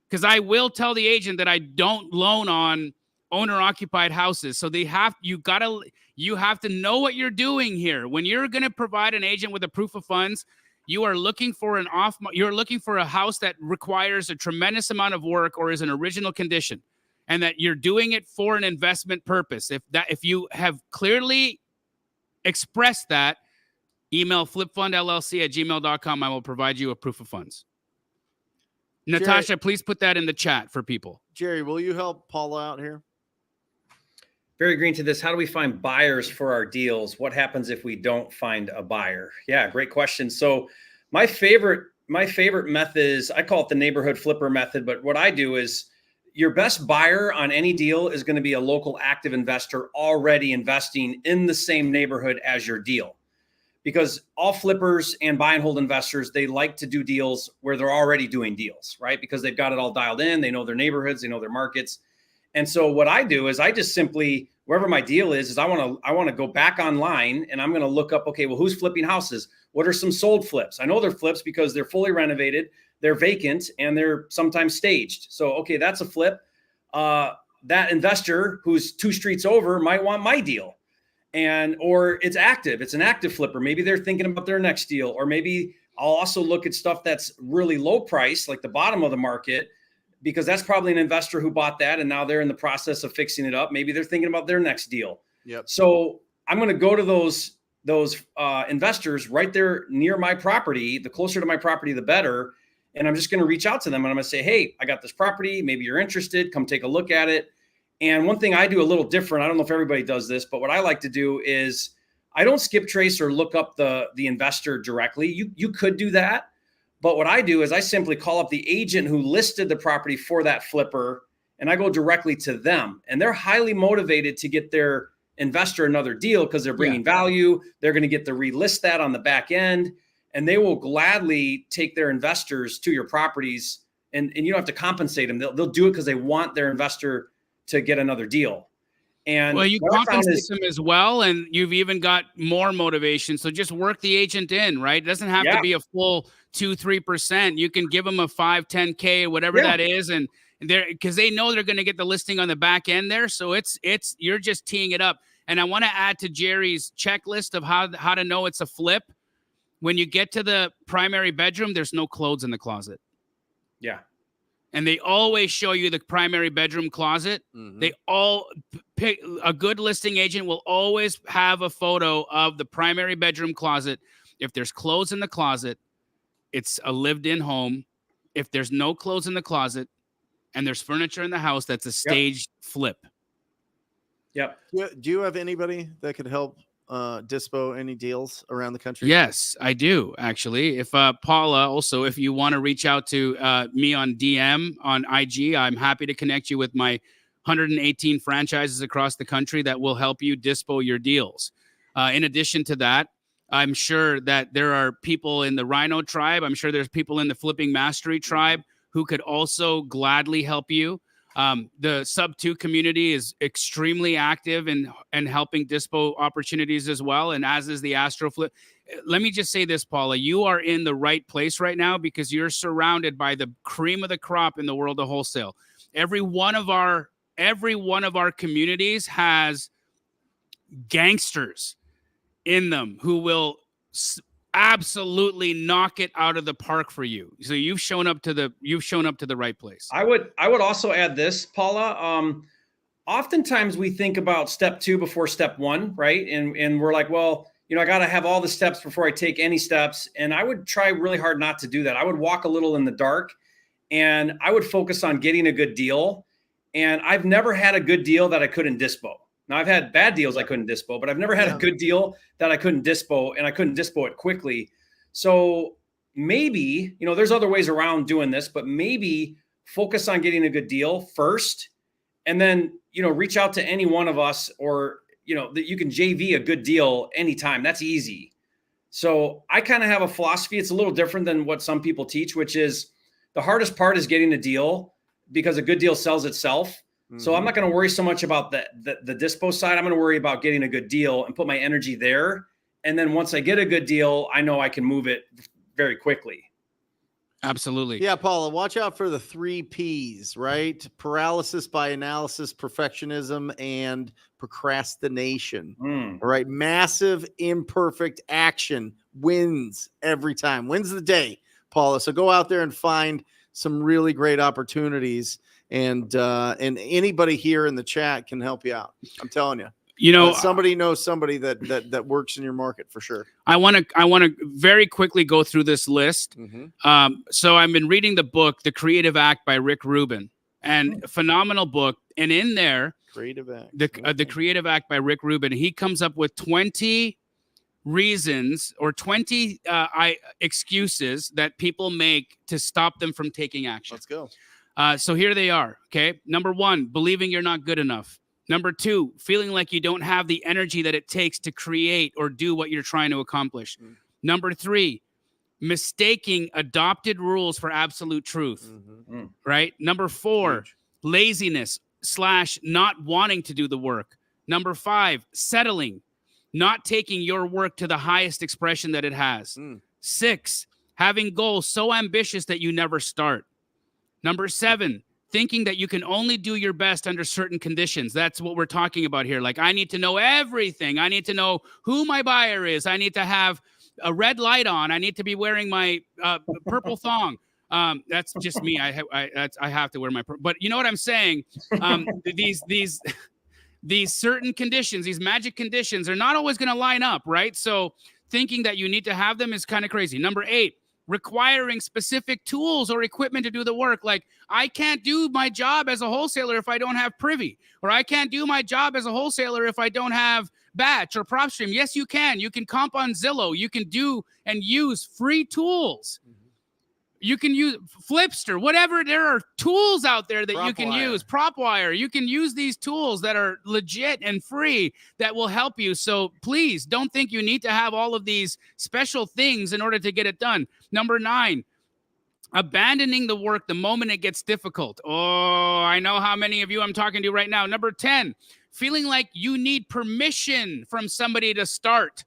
Because I will tell the agent that I don't loan on owner-occupied houses. So you have to know what you're doing here. When you're going to provide an agent with a proof of funds, you are looking for you're looking for a house that requires a tremendous amount of work or is an original condition, and that you're doing it for an investment purpose. If you have clearly expressed that, email flipfundllc@gmail.com. I will provide you a proof of funds. Natasha, Jerry, please put that in the chat for people. Jerry, will you help Paula out here? Very green to this. How do we find buyers for our deals? What happens if we don't find a buyer? Yeah, great question. So my favorite method is, I call it the neighborhood flipper method. But what I do is, your best buyer on any deal is going to be a local active investor already investing in the same neighborhood as your deal. Because all flippers and buy and hold investors, they like to do deals where they're already doing deals, right? Because they've got it all dialed in. They know their neighborhoods, they know their markets. And so what I do is, I just simply, wherever my deal is I want to go back online and I'm going to look up, okay, well, who's flipping houses? What are some sold flips? I know they're flips because they're fully renovated, they're vacant, and they're sometimes staged. So, okay, that's a flip. That investor who's 2 streets over might want my deal. Or it's active. It's an active flipper. Maybe they're thinking about their next deal. Or maybe I'll also look at stuff that's really low price, like the bottom of the market, because that's probably an investor who bought that and now they're in the process of fixing it up. Maybe they're thinking about their next deal. Yep. So I'm going to go to those investors right there near my property. The closer to my property, the better. And I'm just going to reach out to them and I'm going to say, hey, I got this property. Maybe you're interested. Come take a look at it. And one thing I do a little different, I don't know if everybody does this, but what I like to do is I don't skip trace or look up the investor directly. You could do that. But what I do is I simply call up the agent who listed the property for that flipper, and I go directly to them. And they're highly motivated to get their investor another deal because they're bringing value. They're going to get to relist that on the back end, and they will gladly take their investors to your properties, and you don't have to compensate them. They'll do it because they want their investor to get another deal. And well, you compensate them as well, and you've even got more motivation. So just work the agent in, right? It doesn't have to be a full 2-3%. You can give them a 5-10K, whatever that is, and they're because they know they're going to get the listing on the back end there. So it's you're just teeing it up. And I want to add to Jerry's checklist of how to know it's a flip. When you get to the primary bedroom, there's no clothes in the closet. Yeah. And they always show you the primary bedroom closet. Mm-hmm. They all pick a good listing agent will always have a photo of the primary bedroom closet. If there's clothes in the closet, it's a lived-in home. If there's no clothes in the closet and there's furniture in the house, that's a staged flip. Yep. Do you have anybody that could help dispo any deals around the country? Yes, I do, actually. If Paula, also, if you want to reach out to me on DM on IG, I'm happy to connect you with my 118 franchises across the country that will help you dispo your deals. In addition to that, I'm sure that there are people in the Rhino Tribe. I'm sure there's people in the Flipping Mastery Tribe who could also gladly help you. The subto community is extremely active in helping dispo opportunities as well. And as is the Astro Flip. Let me just say this, Paula, you are in the right place right now because you're surrounded by the cream of the crop in the world of wholesale. Every one of our communities has gangsters in them who will absolutely knock it out of the park for you. So you've shown up to the right place. I would also add this, Paula. Oftentimes we think about step 2 before step 1, right? And we're like, well, I got to have all the steps before I take any steps. And I would try really hard not to do that. I would walk a little in the dark and I would focus on getting a good deal. And I've never had a good deal that I couldn't dispo. Now, I've had bad deals I couldn't dispo, but I've never had a good deal that I couldn't dispo, and I couldn't dispo it quickly. So maybe, there's other ways around doing this, but maybe focus on getting a good deal first, and then, reach out to any one of us or, that you can JV a good deal anytime. That's easy. So I kind of have a philosophy. It's a little different than what some people teach, which is the hardest part is getting a deal, because a good deal sells itself. So I'm not going to worry so much about the dispo side. I'm going to worry about getting a good deal and put my energy there. And then once I get a good deal, I know I can move it very quickly. Absolutely. Yeah, Paula, watch out for the 3 Ps, right? Paralysis by analysis, perfectionism, and procrastination. All right. Massive, imperfect action wins every time, wins the day, Paula. So go out there and find some really great opportunities. And anybody here in the chat can help you out. I'm telling you. Somebody knows somebody that works in your market for sure. I want to very quickly go through this list. So I've been reading the book, The Creative Act by Rick Rubin, and phenomenal book. And in there, Creative Act, the Creative Act by Rick Rubin, he comes up with 20 reasons or 20 excuses that people make to stop them from taking action. Let's go. So here they are. Okay. Number 1, believing you're not good enough. Number 2, feeling like you don't have the energy that it takes to create or do what you're trying to accomplish. Number 3, mistaking adopted rules for absolute truth, right? Number 4, laziness / not wanting to do the work. Number 5, settling, not taking your work to the highest expression that it has. 6, having goals so ambitious that you never start. Number 7, thinking that you can only do your best under certain conditions. That's what we're talking about here. Like, I need to know everything. I need to know who my buyer is. I need to have a red light on. I need to be wearing my purple thong. That's just me. I have to wear my but you know what I'm saying? These certain conditions, these magic conditions are not always going to line up, right? So thinking that you need to have them is kind of crazy. Number 8, requiring specific tools or equipment to do the work. Like, I can't do my job as a wholesaler if I don't have Privy, or I can't do my job as a wholesaler if I don't have Batch or PropStream. Yes, you can. You can comp on Zillow. You can do and use free tools. You can use Flipster, whatever. There are tools out there that you can use. PropWire. You can use these tools that are legit and free that will help you. So please don't think you need to have all of these special things in order to get it done. Number 9, abandoning the work the moment it gets difficult. Oh, I know how many of you I'm talking to right now. Number 10, feeling like you need permission from somebody to start.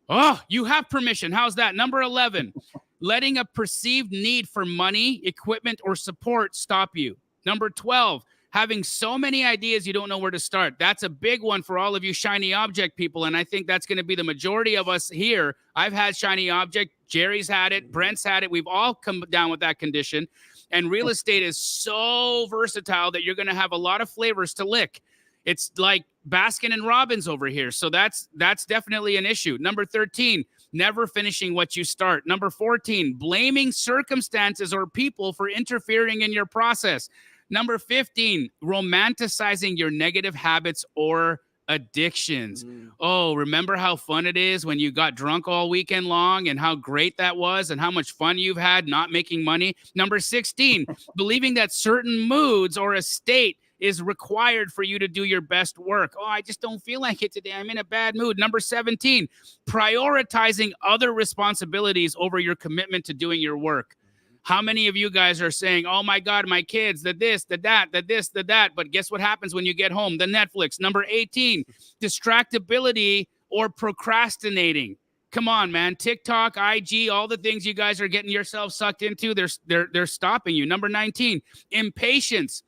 Oh, you have permission. How's that? Number 11, letting a perceived need for money, equipment, or support stop you. Number 12, having so many ideas you don't know where to start. That's a big one for all of you shiny object people, and I think that's going to be the majority of us here. I've had shiny object. Jerry's had it. Brent's had it. We've all come down with that condition, and real estate is so versatile that you're going to have a lot of flavors to lick. It's like Baskin and Robbins over here, so that's definitely an issue. Number 13, never finishing what you start. Number 14, blaming circumstances or people for interfering in your process. Number 15, romanticizing your negative habits or addictions. Oh, remember how fun it is when you got drunk all weekend long and how great that was and how much fun you've had not making money. Number 16, believing that certain moods or a state is required for you to do your best work. Oh, I just don't feel like it today. I'm in a bad mood. Number 17, prioritizing other responsibilities over your commitment to doing your work. How many of you guys are saying, oh my God, my kids, the this, the that, the this, the that. But guess what happens when you get home? The Netflix. Number 18, distractibility or procrastinating. Come on, man. TikTok, IG, all the things you guys are getting yourself sucked into, they're stopping you. Number 19, impatience.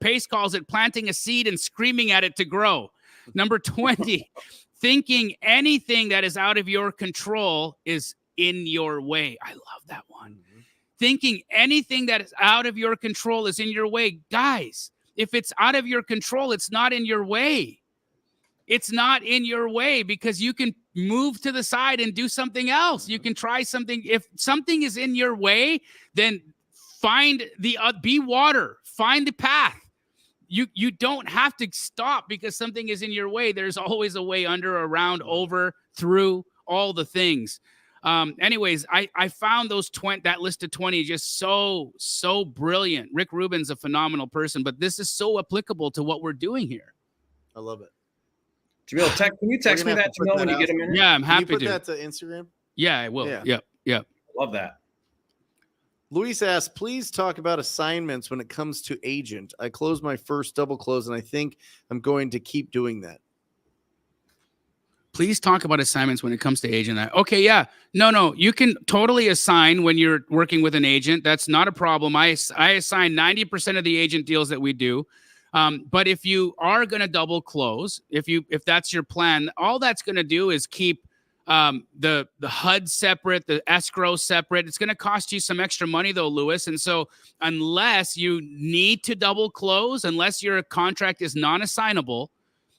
Pace calls it planting a seed and screaming at it to grow. Number 20, thinking anything that is out of your control is in your way. I love that one. Thinking anything that is out of your control is in your way. Guys, if it's out of your control, it's not in your way. It's not in your way because you can move to the side and do something else. You can try something. If something is in your way, then find be water. Find the path. You don't have to stop because something is in your way. There's always a way under, around, over, through, all the things. Anyways, I found that list of 20 just so brilliant. Rick Rubin's a phenomenal person, but this is so applicable to what we're doing here. I love it. Jamil, can you text me that, Jamil, when you get a minute? Yeah, I'm happy Can you to. put that to Instagram? Yeah, I will. Yeah. Yep. Love that. Luis asks, please talk about assignments when it comes to agent. I closed my first double close, and I think I'm going to keep doing that. Please talk about assignments when it comes to agent. Okay, yeah. No, you can totally assign when you're working with an agent. That's not a problem. I assign 90% of the agent deals that we do. But if you are going to double close, if that's your plan, all that's going to do is keep the HUD separate, the escrow separate. It's going to cost you some extra money though, Lewis. And so unless you need to double close, unless your contract is non-assignable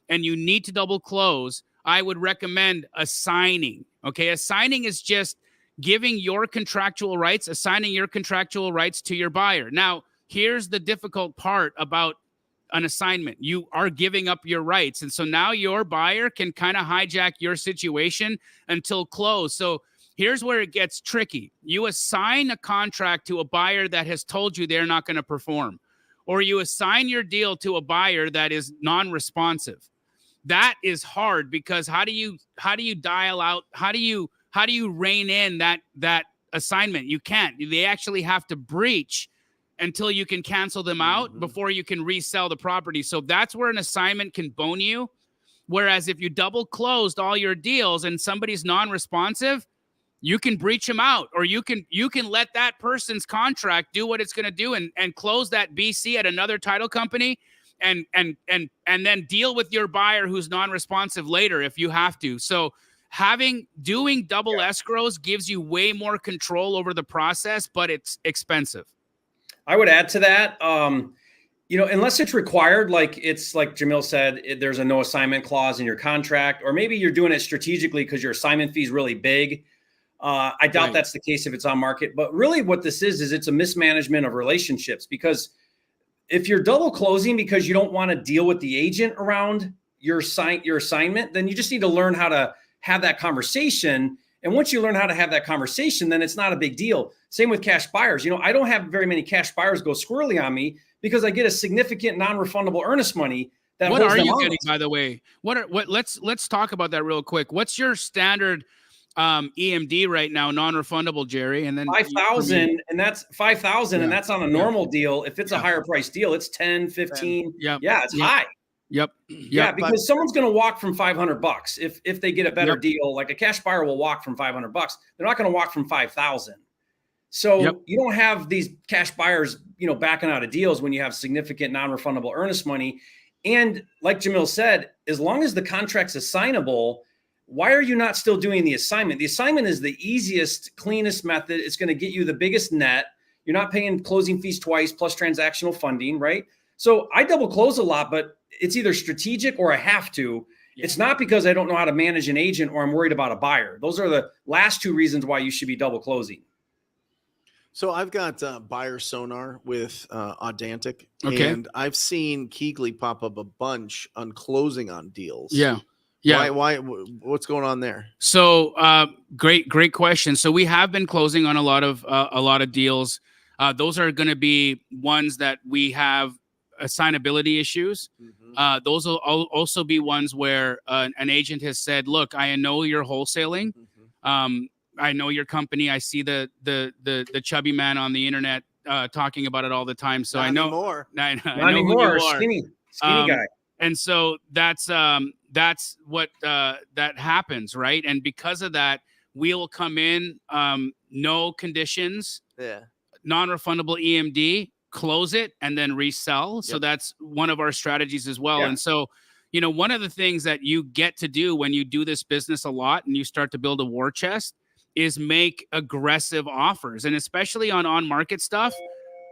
and you need to double close, I would recommend assigning. Okay. Assigning is just giving your contractual rights, assigning your contractual rights to your buyer. Now, here's the difficult part about an assignment. You are giving up your rights. And so now your buyer can kind of hijack your situation until close. So here's where it gets tricky. You assign a contract to a buyer that has told you they're not going to perform, or you assign your deal to a buyer that is non-responsive. That is hard because how do you dial out? How do you rein in that assignment? You can't. They actually have to breach until you can cancel them out before you can resell the property. So that's where an assignment can bone you. Whereas if you double closed all your deals and somebody's non-responsive, you can breach them out, or you can let that person's contract do what it's going to do and close that BC at another title company and then deal with your buyer who's non-responsive later if you have to. So doing double escrows gives you way more control over the process, but it's expensive. I would add to that, unless it's required, like Jamil said, there's a no assignment clause in your contract, or maybe you're doing it strategically because your assignment fee is really big. I doubt that's the case if it's on market. But really what this is it's a mismanagement of relationships, because if you're double closing because you don't want to deal with the agent around your assignment, then you just need to learn how to have that conversation. And once you learn how to have that conversation, then it's not a big deal. Same with cash buyers. I don't have very many cash buyers go squirrely on me because I get a significant non-refundable earnest money. What are you getting, by the way? Let's talk about that real quick. What's your standard EMD right now, non-refundable, Jerry? And then 5,000, and that's 5,000, and that's on a normal deal. If it's a higher price deal, it's 10, 15. It's high. Yep. Yeah, because someone's going to walk from $500 if they get a better deal. Like a cash buyer will walk from $500. They're not going to walk from 5,000. So you don't have these cash buyers, backing out of deals when you have significant non-refundable earnest money. And like Jamil said, as long as the contract's assignable, why are you not still doing the assignment? The assignment is the easiest, cleanest method. It's going to get you the biggest net. You're not paying closing fees twice plus transactional funding, right? So I double close a lot, but it's either strategic or I have to. It's not because I don't know how to manage an agent or I'm worried about a buyer. Those are the last two reasons why you should be double closing. So I've got buyer sonar with Audantic, and I've seen Keegley pop up a bunch on closing on deals. Yeah. Why? What's going on there? So great question. So we have been closing on a lot of deals. Those are going to be ones that we have assignability issues. Those will also be ones where an agent has said, look, I know you're wholesaling. I know your company. I see the chubby man on the internet talking about it all the time. So I know anymore. I know who you are. Skinny guy. And so that's what that happens, right? And because of that, we'll come in, no conditions, non-refundable EMD, close it, and then resell. So that's one of our strategies as well. And so, one of the things that you get to do when you do this business a lot and you start to build a war chest is make aggressive offers. And especially on market stuff,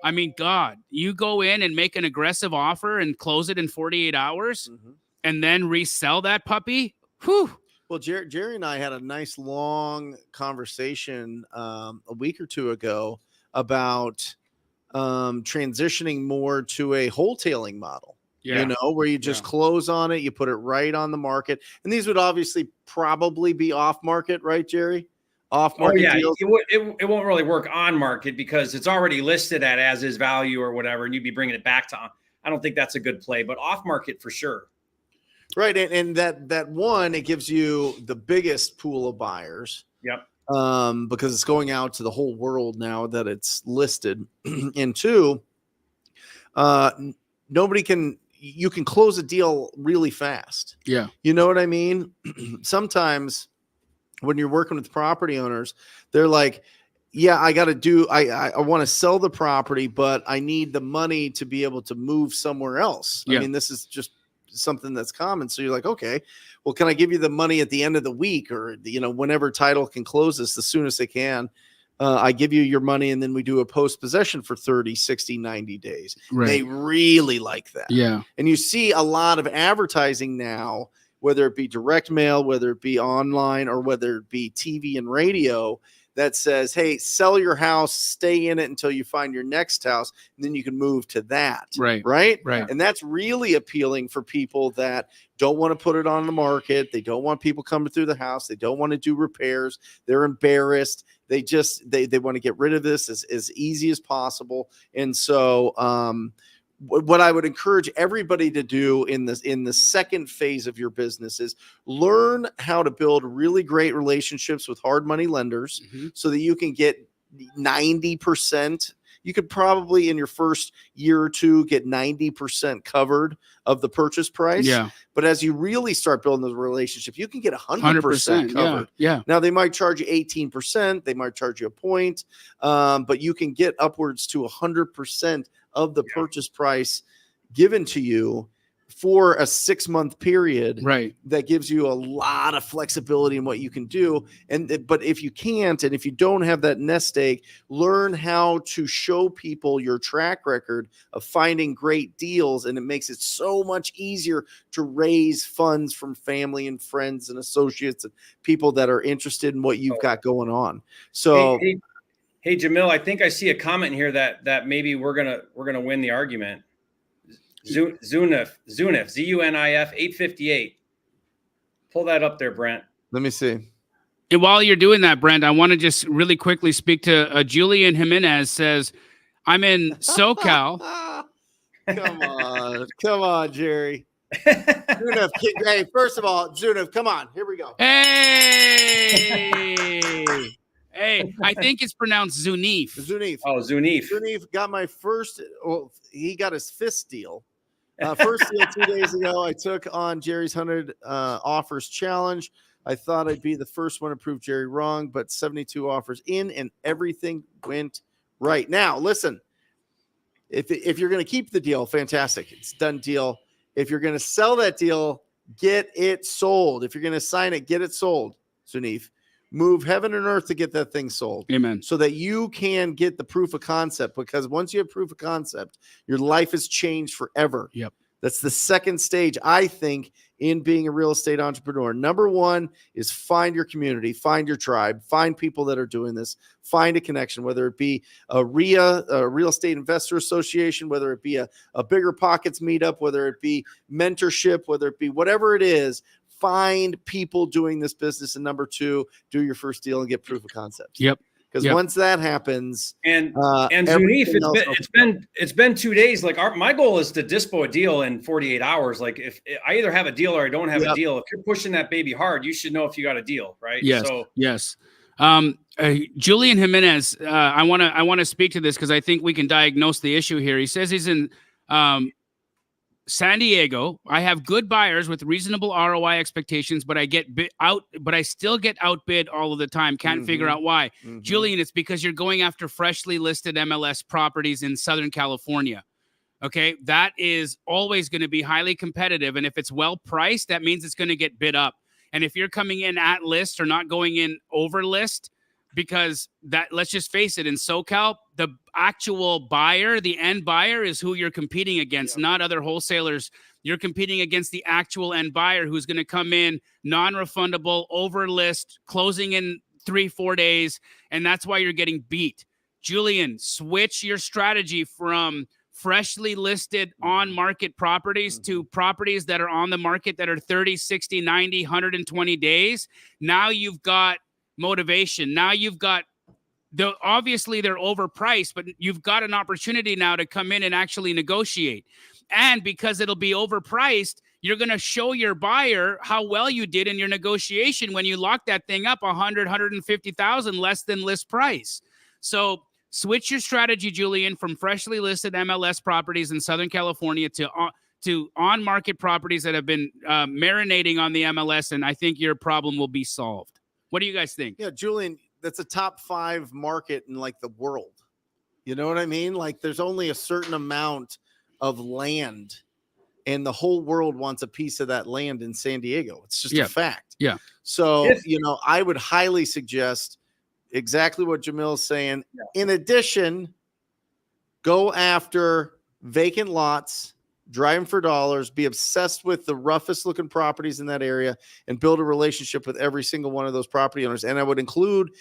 I mean, God, you go in and make an aggressive offer and close it in 48 hours and then resell that puppy. Whew. Well, Jerry and I had a nice long conversation a week or two ago about transitioning more to a wholesaling model. Where you just close on it, you put it right on the market. And these would obviously probably be off market, right, Jerry? Off market deals. It won't really work on market because it's already listed at as is value or whatever, and you'd be bringing it back to. I don't think that's a good play, but off market for sure. Right. And that one, it gives you the biggest pool of buyers. Yep. Because it's going out to the whole world now that it's listed. And two, you can close a deal really fast. Yeah. You know what I mean? Sometimes when you're working with property owners, they're like, yeah, I want to sell the property, but I need the money to be able to move somewhere else. Yeah. I mean, this is just something that's common. So you're like, okay, well, can I give you the money at the end of the week, or, whenever title can close this, the soonest they can, I give you your money, and then we do a post possession for 30, 60, 90 days. Right. They really like that. Yeah. And you see a lot of advertising now, whether it be direct mail, whether it be online, or whether it be TV and radio, that says, hey, sell your house, stay in it until you find your next house, and then you can move to that. Right. Right. Right. And that's really appealing for people that don't want to put it on the market. They don't want people coming through the house. They don't want to do repairs. They're embarrassed. They want to get rid of this as easy as possible. And so, what I would encourage everybody to do in the second phase of your business is learn how to build really great relationships with hard money lenders, so that you can get 90%. You could probably in your first year or two get 90% covered of the purchase price. Yeah. But as you really start building the relationship, you can get 100% covered. Yeah. Now they might charge you 18%. They might charge you a point, but you can get upwards to 100% of the purchase price given to you for a 6-month period. Right. That gives you a lot of flexibility in what you can do. But if you can't, and if you don't have that nest egg, learn how to show people your track record of finding great deals. And it makes it so much easier to raise funds from family and friends and associates and people that are interested in what you've got going on. So, Hey, Jamil, I think I see a comment here that maybe we're gonna win the argument. Zunif, Zunif 858. Pull that up there, Brent. Let me see. And while you're doing that, Brent, I want to just really quickly speak to Julian Jimenez. Says, I'm in SoCal. Come on, Jerry. Zunif, hey, first of all, Zunif, come on. Here we go. Hey. Hey, I think it's pronounced Zunif. Zunif. Oh, Zunif. Zunif got my first. Well, he got his fifth deal. First deal 2 days ago. I took on Jerry's 100 offers challenge. I thought I'd be the first one to prove Jerry wrong, but 72 offers in, and everything went right. Now, listen. If you're going to keep the deal, fantastic. It's a done deal. If you're going to sell that deal, get it sold. If you're going to sign it, get it sold. Zunif. Move heaven and earth to get that thing sold. Amen. So that you can get the proof of concept, because once you have proof of concept, your life has changed forever. Yep. That's the second stage, I think, in being a real estate entrepreneur. Number one is find your community, find your tribe, find people that are doing this, find a connection, whether it be a RIA, a Real Estate Investor Association, whether it be a Bigger Pockets meetup, whether it be mentorship, whether it be whatever it is. Find people doing this business. And number two, do your first deal and get proof of concept. Yep. Because once that happens, and Zunif, it's been 2 days. Like my goal is to dispo a deal in 48 hours. Like if I either have a deal or I don't have a deal, if you're pushing that baby hard, you should know if you got a deal, right? Yes. So yes. Julian Jimenez, I want to speak to this because I think we can diagnose the issue here. He says he's in San Diego. I have good buyers with reasonable ROI expectations, but I still get outbid all of the time. Can't figure out why. Julian, it's because you're going after freshly listed MLS properties in Southern California. Okay. That is always going to be highly competitive. And if it's well priced, that means it's going to get bid up. And if you're coming in at list or not going in over list, because let's just face it, in SoCal, the actual buyer, the end buyer is who you're competing against, not other wholesalers. You're competing against the actual end buyer who's going to come in non-refundable, over list, closing in 3-4 days. And that's why you're getting beat. Julian, switch your strategy from freshly listed on market properties to properties that are on the market that are 30, 60, 90, 120 days. Now you've got motivation. Now you've got obviously they're overpriced, but you've got an opportunity now to come in and actually negotiate. And because it'll be overpriced, you're going to show your buyer how well you did in your negotiation when you lock that thing up 150,000 less than list price. So switch your strategy, Julian, from freshly listed MLS properties in Southern California to on-market properties that have been marinating on the MLS, and I think your problem will be solved. What do you guys think? Yeah, Julian, that's a top 5 market in like the world. You know what I mean? Like there's only a certain amount of land, and the whole world wants a piece of that land in San Diego. It's just a fact. Yeah. So, I would highly suggest exactly what Jamil's saying. Yeah. In addition, go after vacant lots, drive them for dollars, be obsessed with the roughest looking properties in that area, and build a relationship with every single one of those property owners. And I would include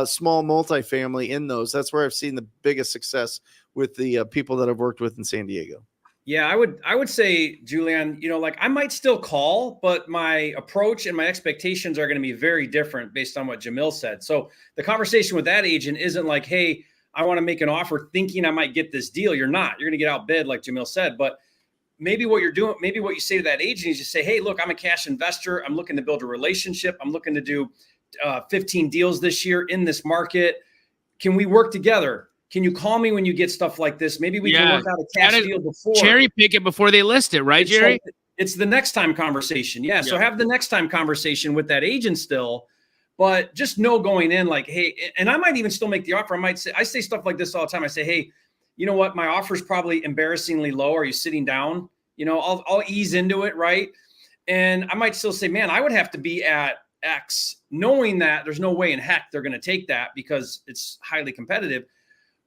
small multifamily in those. That's where I've seen the biggest success with the people that I've worked with in San Diego. Yeah, I would say, Julian, like I might still call, but my approach and my expectations are going to be very different based on what Jamil said. So the conversation with that agent isn't like, hey, I want to make an offer thinking I might get this deal. You're not. You're going to get outbid, like Jamil said. But maybe what you're doing, maybe what you say to that agent is you say, hey, look, I'm a cash investor. I'm looking to build a relationship. I'm looking to do 15 deals this year in this market. Can we work together? Can you call me when you get stuff like this? Maybe we can work out a cash deal before. Cherry pick it before they list it, right, Jerry? It's the next time conversation. Yeah. So have the next time conversation with that agent still, but just know going in like, hey, and I might even still make the offer. I say stuff like this all the time. I say, hey, you know what? My offer is probably embarrassingly low. Are you sitting down? I'll ease into it. Right. And I might still say, man, I would have to be at X, knowing that there's no way in heck they're going to take that because it's highly competitive.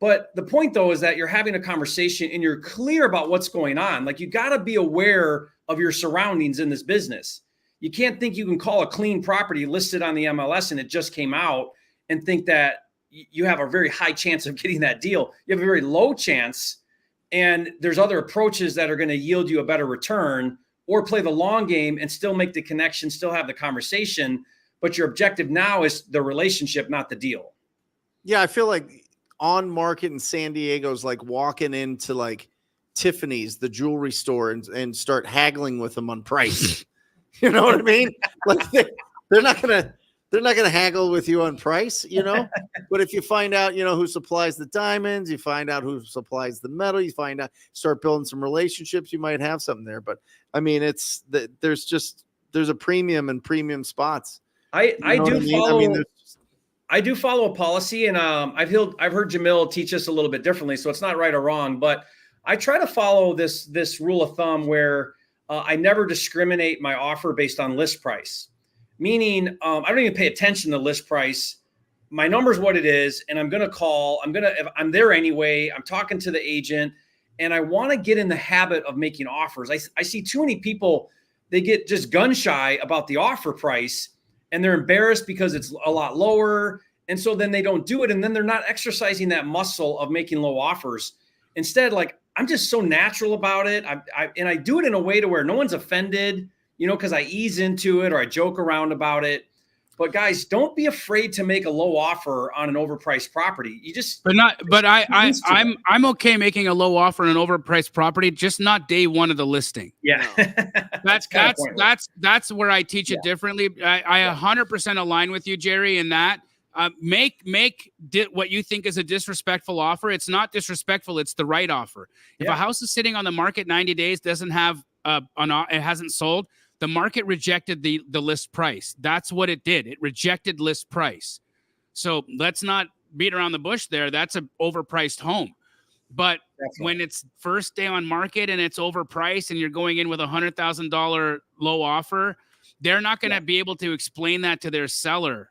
But the point, though, is that you're having a conversation and you're clear about what's going on. Like you got to be aware of your surroundings in this business. You can't think you can call a clean property listed on the MLS and it just came out and think that you have a very high chance of getting that deal. You have a very low chance. And there's other approaches that are going to yield you a better return, or play the long game and still make the connection, still have the conversation. But your objective now is the relationship, not the deal. Yeah, I feel like on market in San Diego is like walking into like Tiffany's, the jewelry store, and start haggling with them on price. You know what I mean? Like they're not gonna haggle with you on price, But if you find out, who supplies the diamonds, you find out who supplies the metal, you find out, start building some relationships, you might have something there. But I mean, there's a premium and premium spots. I do follow a policy, and I've heard Jamil teach us a little bit differently, so it's not right or wrong. But I try to follow this rule of thumb where I never discriminate my offer based on list price. Meaning, I don't even pay attention to list price. My number's what it is, and I'm gonna call. If I'm there anyway. I'm talking to the agent, and I want to get in the habit of making offers. I see too many people, they get just gun shy about the offer price. And they're embarrassed because it's a lot lower. And so then they don't do it. And then they're not exercising that muscle of making low offers. Instead, like I'm just so natural about it. I do it in a way to where no one's offended, because I ease into it or I joke around about it. But guys, don't be afraid to make a low offer on an overpriced property. I'm okay making a low offer on an overpriced property, just not day one of the listing. Yeah. That's where I teach it differently. I 100% align with you, Jerry, in that. Make what you think is a disrespectful offer. It's not disrespectful. It's the right offer. If a house is sitting on the market 90 days, doesn't have it hasn't sold, the market rejected the list price. That's what it did. It rejected list price. So let's not beat around the bush there. That's an overpriced home. But when it's first day on market and it's overpriced and you're going in with $100,000 low offer, they're not going to be able to explain that to their seller.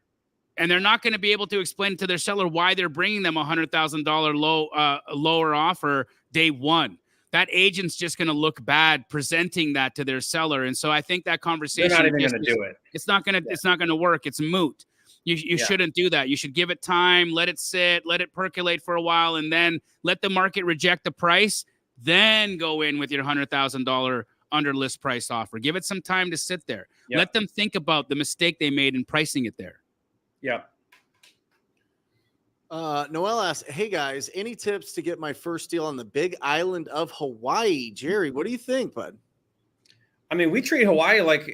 And they're not going to be able to explain to their seller why they're bringing them $100,000 lower offer day one. That agent's just going to look bad presenting that to their seller. And so I think that conversation, they're not even going to do it. It's not going to work. It's moot. You shouldn't do that. You should give it time, let it sit, let it percolate for a while, and then let the market reject the price. Then go in with your $100,000 under list price offer. Give it some time to sit there. Yep. Let them think about the mistake they made in pricing it there. Yeah. Noel asks, hey guys, any tips to get my first deal on the big island of Hawaii? Jerry, what do you think, bud? I mean, we treat Hawaii like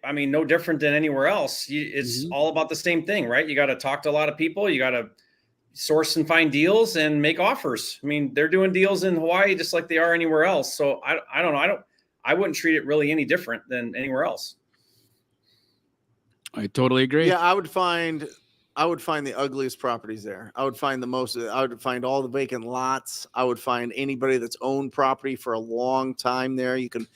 no different than anywhere else. It's all about the same thing, right? You got to talk to a lot of people. You got to source and find deals and make offers. I mean, they're doing deals in Hawaii just like they are anywhere else. So I don't know. I wouldn't treat it really any different than anywhere else. I totally agree. Yeah, I would find the ugliest properties there. I would find all the vacant lots. I would find anybody that's owned property for a long time there. You can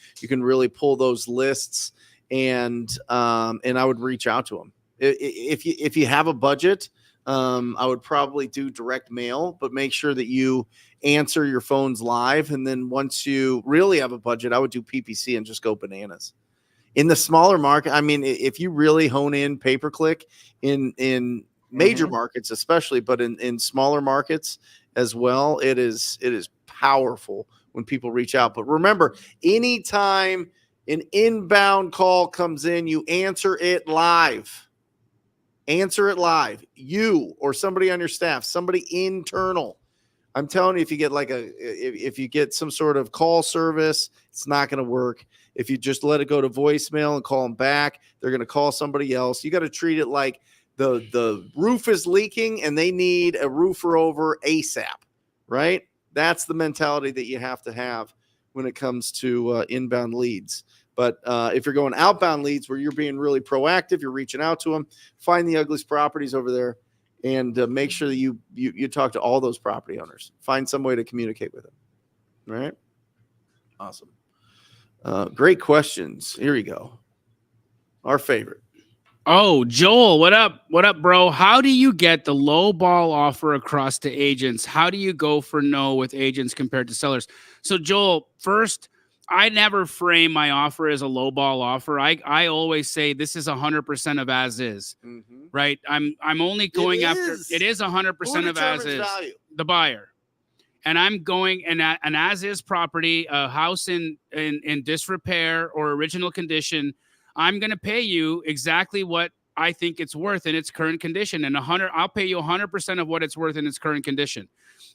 really pull those lists, and I would reach out to them. If you have a budget, I would probably do direct mail, but make sure that you answer your phones live. And then once you really have a budget, I would do PPC and just go bananas. In the smaller market, I mean, if you really hone in pay-per-click in major markets, especially, but in smaller markets as well, it is powerful when people reach out. But remember, anytime an inbound call comes in, you answer it live. Answer it live. You or somebody on your staff, somebody internal. I'm telling you, if you get some sort of call service, it's not going to work. If you just let it go to voicemail and call them back, they're going to call somebody else. You got to treat it like the roof is leaking and they need a roofer over ASAP, right? That's the mentality that you have to have when it comes to inbound leads. But if you're going outbound leads where you're being really proactive, you're reaching out to them, find the ugliest properties over there, and make sure that you talk to all those property owners. Find some way to communicate with them. All right? Awesome. Great questions. Here we go. Our favorite. Oh, Joel, what up? What up, bro? How do you get the low ball offer across to agents? How do you go for no with agents compared to sellers? So, Joel, first, I never frame my offer as a low ball offer. I always say this is 100% of as is, right? I'm only going after it is 100% of as is value? The buyer. And I'm going an as is property, a house in disrepair or original condition. I'm going to pay you exactly what I think it's worth in its current condition, and I'll pay you 100% of what it's worth in its current condition.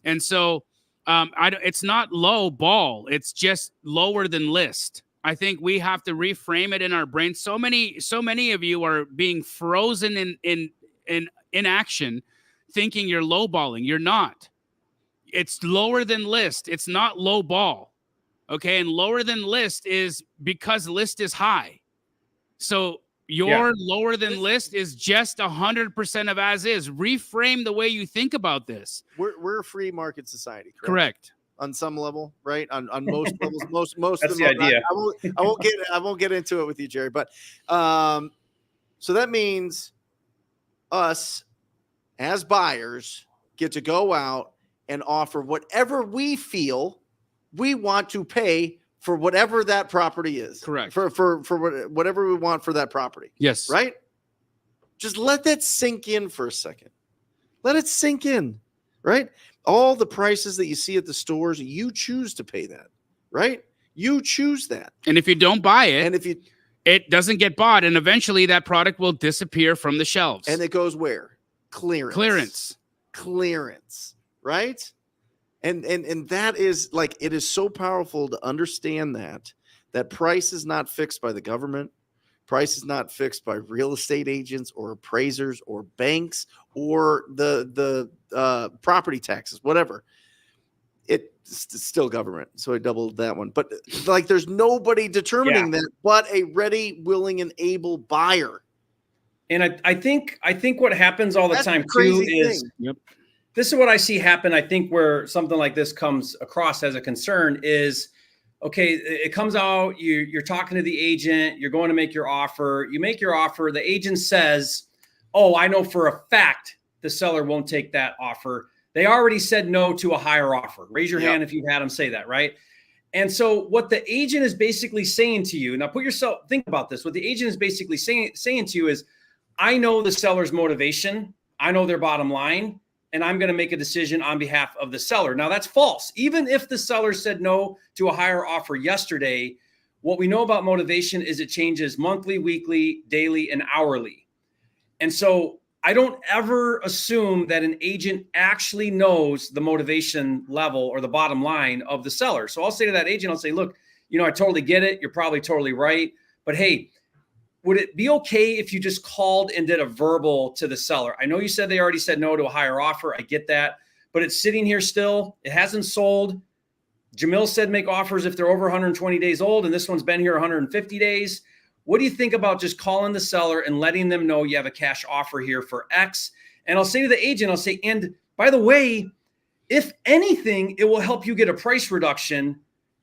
And so, it's not low ball; it's just lower than list. I think we have to reframe it in our brain. So many of you are being frozen in action, thinking you're lowballing. You're not. It's lower than list. It's not low ball. Okay. And lower than list is because list is high. So your lower than list is just 100% of as is. Reframe the way you think about this. We're a free market society. Correct. On some level, right? On most levels, most That's of the idea. I won't get into it with you, Jerry. But so that means us as buyers get to go out and offer whatever we feel we want to pay for whatever that property is. Correct. For whatever we want for that property. Yes. Right? Just let that sink in for a second. Let it sink in, right? All the prices that you see at the stores, you choose to pay that, right? You choose that. And if you don't buy it, and it doesn't get bought, and eventually that product will disappear from the shelves. And it goes where? Clearance, right? And that is like, it is so powerful to understand that price is not fixed by the government. Price is not fixed by real estate agents or appraisers or banks or the property taxes, whatever. It's still government. So I doubled that one. But like, there's nobody determining that but a ready, willing, and able buyer. And I think what happens all the time too is this is what I see happen. I think where something like this comes across as a concern is, okay, it comes out, you're talking to the agent, you're going to make your offer, you make your offer, the agent says, oh, I know for a fact the seller won't take that offer. They already said no to a higher offer. Raise your hand if you've had them say that, right? And so what the agent is basically saying to you, now think about this. What the agent is basically saying to you is, I know the seller's motivation, I know their bottom line, and I'm going to make a decision on behalf of the seller. Now, that's false. Even if the seller said no to a higher offer yesterday, what we know about motivation is it changes monthly, weekly, daily, and hourly. And so I don't ever assume that an agent actually knows the motivation level or the bottom line of the seller. So I'll say to that agent, I'll say, look, I totally get it. You're probably totally right. But hey, would it be okay if you just called and did a verbal to the seller? I know you said they already said no to a higher offer. I get that, but it's sitting here still. It hasn't sold. Jamil said make offers if they're over 120 days old, and this one's been here 150 days. What do you think about just calling the seller and letting them know you have a cash offer here for X? And I'll say to the agent, I'll say, and by the way, if anything, it will help you get a price reduction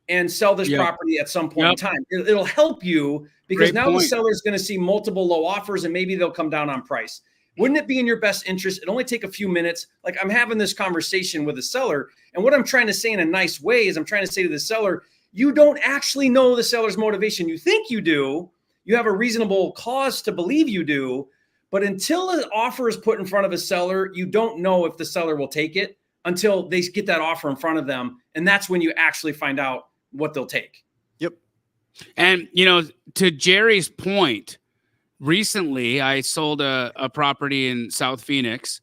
and sell this property at some point in time. It'll help you because now the seller's going to see multiple low offers and maybe they'll come down on price. Wouldn't it be in your best interest? It only take a few minutes. Like I'm having this conversation with a seller, and what I'm trying to say in a nice way is I'm trying to say to the seller, you don't actually know the seller's motivation. You think you do. You have a reasonable cause to believe you do. But until an offer is put in front of a seller, you don't know if the seller will take it until they get that offer in front of them. And that's when you actually find out what they'll take. Yep. And, to Jerry's point, recently I sold a property in South Phoenix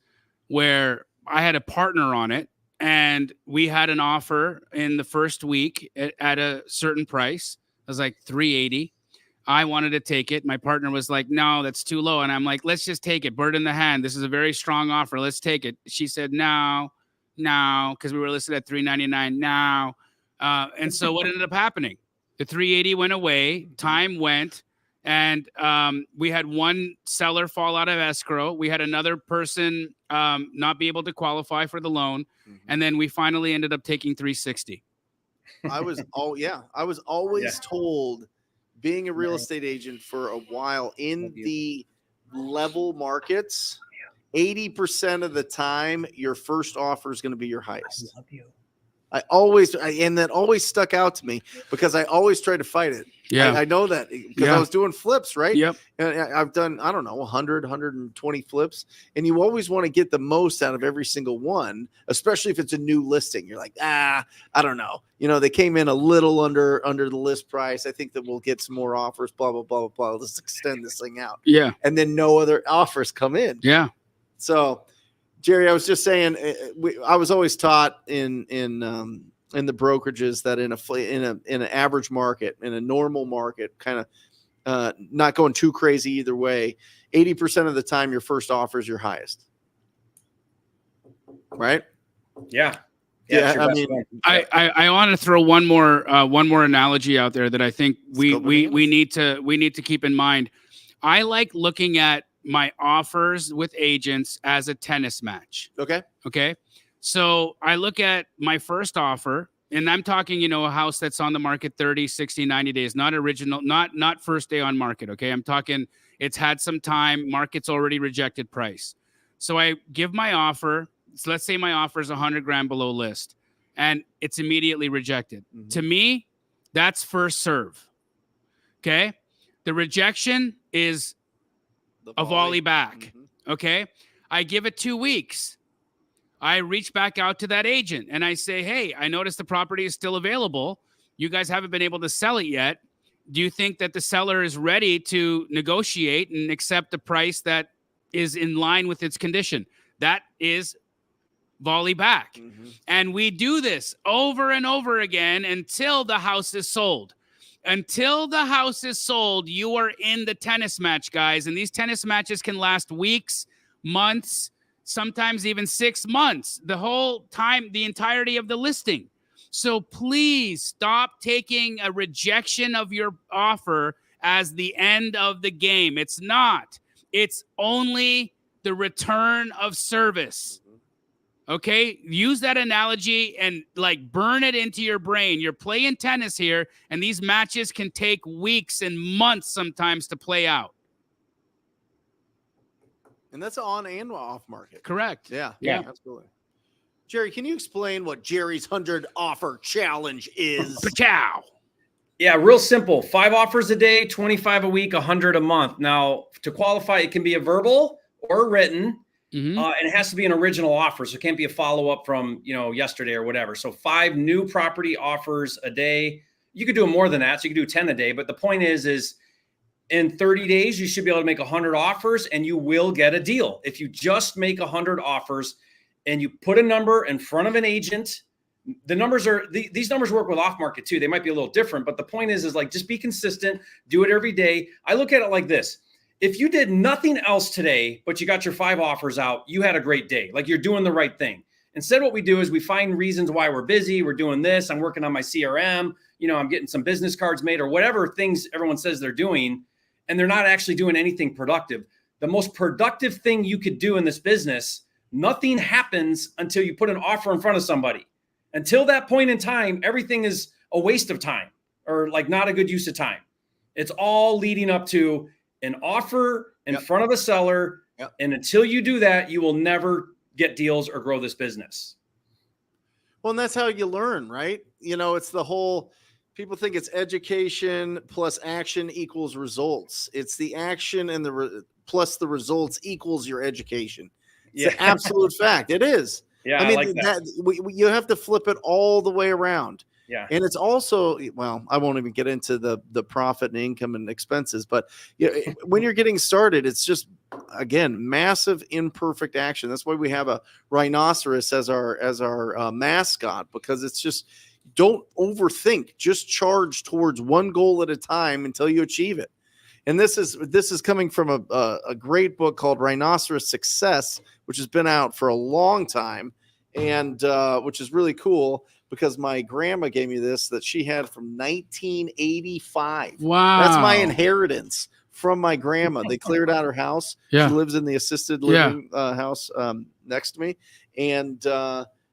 where I had a partner on it, and we had an offer in the first week at a certain price. It was like $380. I wanted to take it. My partner was like, no, that's too low. And I'm like, let's just take it. Bird in the hand. This is a very strong offer. Let's take it. She said, no, because we were listed at $399 now. And so what ended up happening? The $380 went away. Time went. And we had one seller fall out of escrow. We had another person not be able to qualify for the loan. And then we finally ended up taking $360. I was always told, being a real estate agent for a while in the level markets, 80% of the time, your first offer is going to be your highest. And that always stuck out to me because I always try to fight it. Yeah. I know that because I was doing flips, right? Yep. And I've done, 100, 120 flips. And you always want to get the most out of every single one, especially if it's a new listing. You're like, I don't know. They came in a little under the list price. I think that we'll get some more offers, blah, blah, blah, blah, blah. Let's extend this thing out. Yeah. And then no other offers come in. Yeah. So, Jerry, I was just saying, I was always taught in the brokerages that in an average market, in a normal market, kind of not going too crazy either way, 80% of the time your first offer is your highest, right? Yeah. I mean, I want to throw one more analogy out there that I think we need to keep in mind. I like looking at my offers with agents as a tennis match. Okay. So I look at my first offer, and I'm talking, a house that's on the market 30, 60, 90 days, not original, not first day on market. Okay. I'm talking, it's had some time, market's already rejected price. So I give my offer. So let's say my offer is $100,000 below list and it's immediately rejected. Mm-hmm. To me, that's first serve. Okay. The rejection is a volley back. Mm-hmm. Okay. I give it 2 weeks. I reach back out to that agent and I say, hey, I noticed the property is still available. You guys haven't been able to sell it yet. Do you think that the seller is ready to negotiate and accept the price that is in line with its condition? That is volley back. Mm-hmm. And we do this over and over again until the house is sold. Until the house is sold, you are in the tennis match, guys. And these tennis matches can last weeks, months, sometimes even 6 months, the whole time, the entirety of the listing. So please stop taking a rejection of your offer as the end of the game. It's not. It's only the return of service. Okay, use that analogy and burn it into your brain. You're playing tennis here, and these matches can take weeks and months sometimes to play out. And that's on and off market. Correct. Yeah, absolutely. Jerry, can you explain what Jerry's 100 offer challenge is? Pachow. Yeah, real simple. 5 offers a day, 25 a week, 100 a month. Now, to qualify, it can be a verbal or a written. Mm-hmm. And it has to be an original offer. So it can't be a follow-up from, yesterday or whatever. So 5 new property offers a day. You could do more than that. So you could do 10 a day. But the point is in 30 days, you should be able to make 100 offers and you will get a deal. If you just make 100 offers and you put a number in front of an agent The numbers are these numbers work with off market too. They might be a little different, but the point is like just be consistent, do it every day. I look at it like this. If you did nothing else today, but you got your 5 offers out, you had a great day. Like you're doing the right thing. Instead, what we do is we find reasons why we're busy. We're doing this. I'm working on my CRM. You know, I'm getting some business cards made or whatever things everyone says they're doing, and they're not actually doing anything productive. The most productive thing you could do in this business, nothing happens until you put an offer in front of somebody. Until that point in time, everything is a waste of time or like not a good use of time. It's all leading up to an offer in front of a seller. And until you do that, you will never get deals or grow this business. Well, and that's how you learn, right? You know, it's the whole, people think it's education plus action equals results. It's the action and plus the results equals your education. It's the absolute fact. It is. Yeah, I mean, like that. You have to flip it all the way around. Yeah. And it's also, well, I won't even get into the profit and income and expenses, but when you're getting started, it's just, again, massive imperfect action. That's why we have a rhinoceros as our mascot, because it's just, don't overthink, just charge towards one goal at a time until you achieve it. And this is coming from a great book called Rhinoceros Success, which has been out for a long time, and which is really cool because my grandma gave me this that she had from 1985. Wow. That's my inheritance from my grandma. They cleared out her house. Yeah. She lives in the assisted living house next to me. And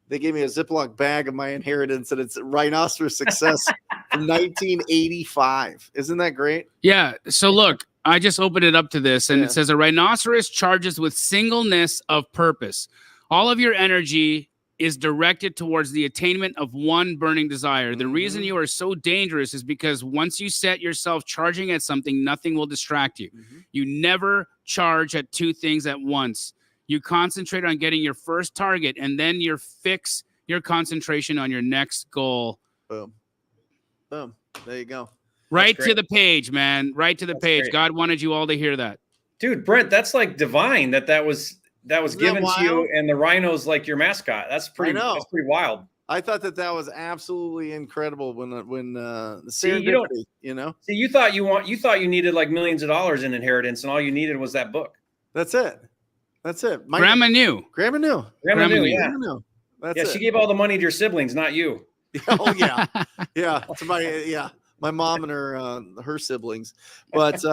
they gave me a Ziploc bag of my inheritance, and it's Rhinoceros Success from 1985. Isn't that great? Yeah. So look, I just opened it up to this, and it says a rhinoceros charges with singleness of purpose. All of your energy is directed towards the attainment of one burning desire. The reason you are so dangerous is because once you set yourself charging at something, nothing will distract you. You never charge at 2 things at once. You concentrate on getting your first target, and then you fix your concentration on your next goal. Boom. Boom. There you go. Right to the page, man. Right to the page. Great. God wanted you all to hear that. Dude, Brent, that's like divine that was given to you, and the rhino's like your mascot. That's pretty wild. I thought that was absolutely incredible when the See, serendipity, you know. See, you thought you needed like millions of dollars in inheritance, and all you needed was that book. That's it. That's it. Grandma knew. Grandma knew. Grandma knew. Yeah. Grandma knew. That's it. She gave all the money to your siblings, not you. Oh yeah, yeah. To my mom and her siblings, but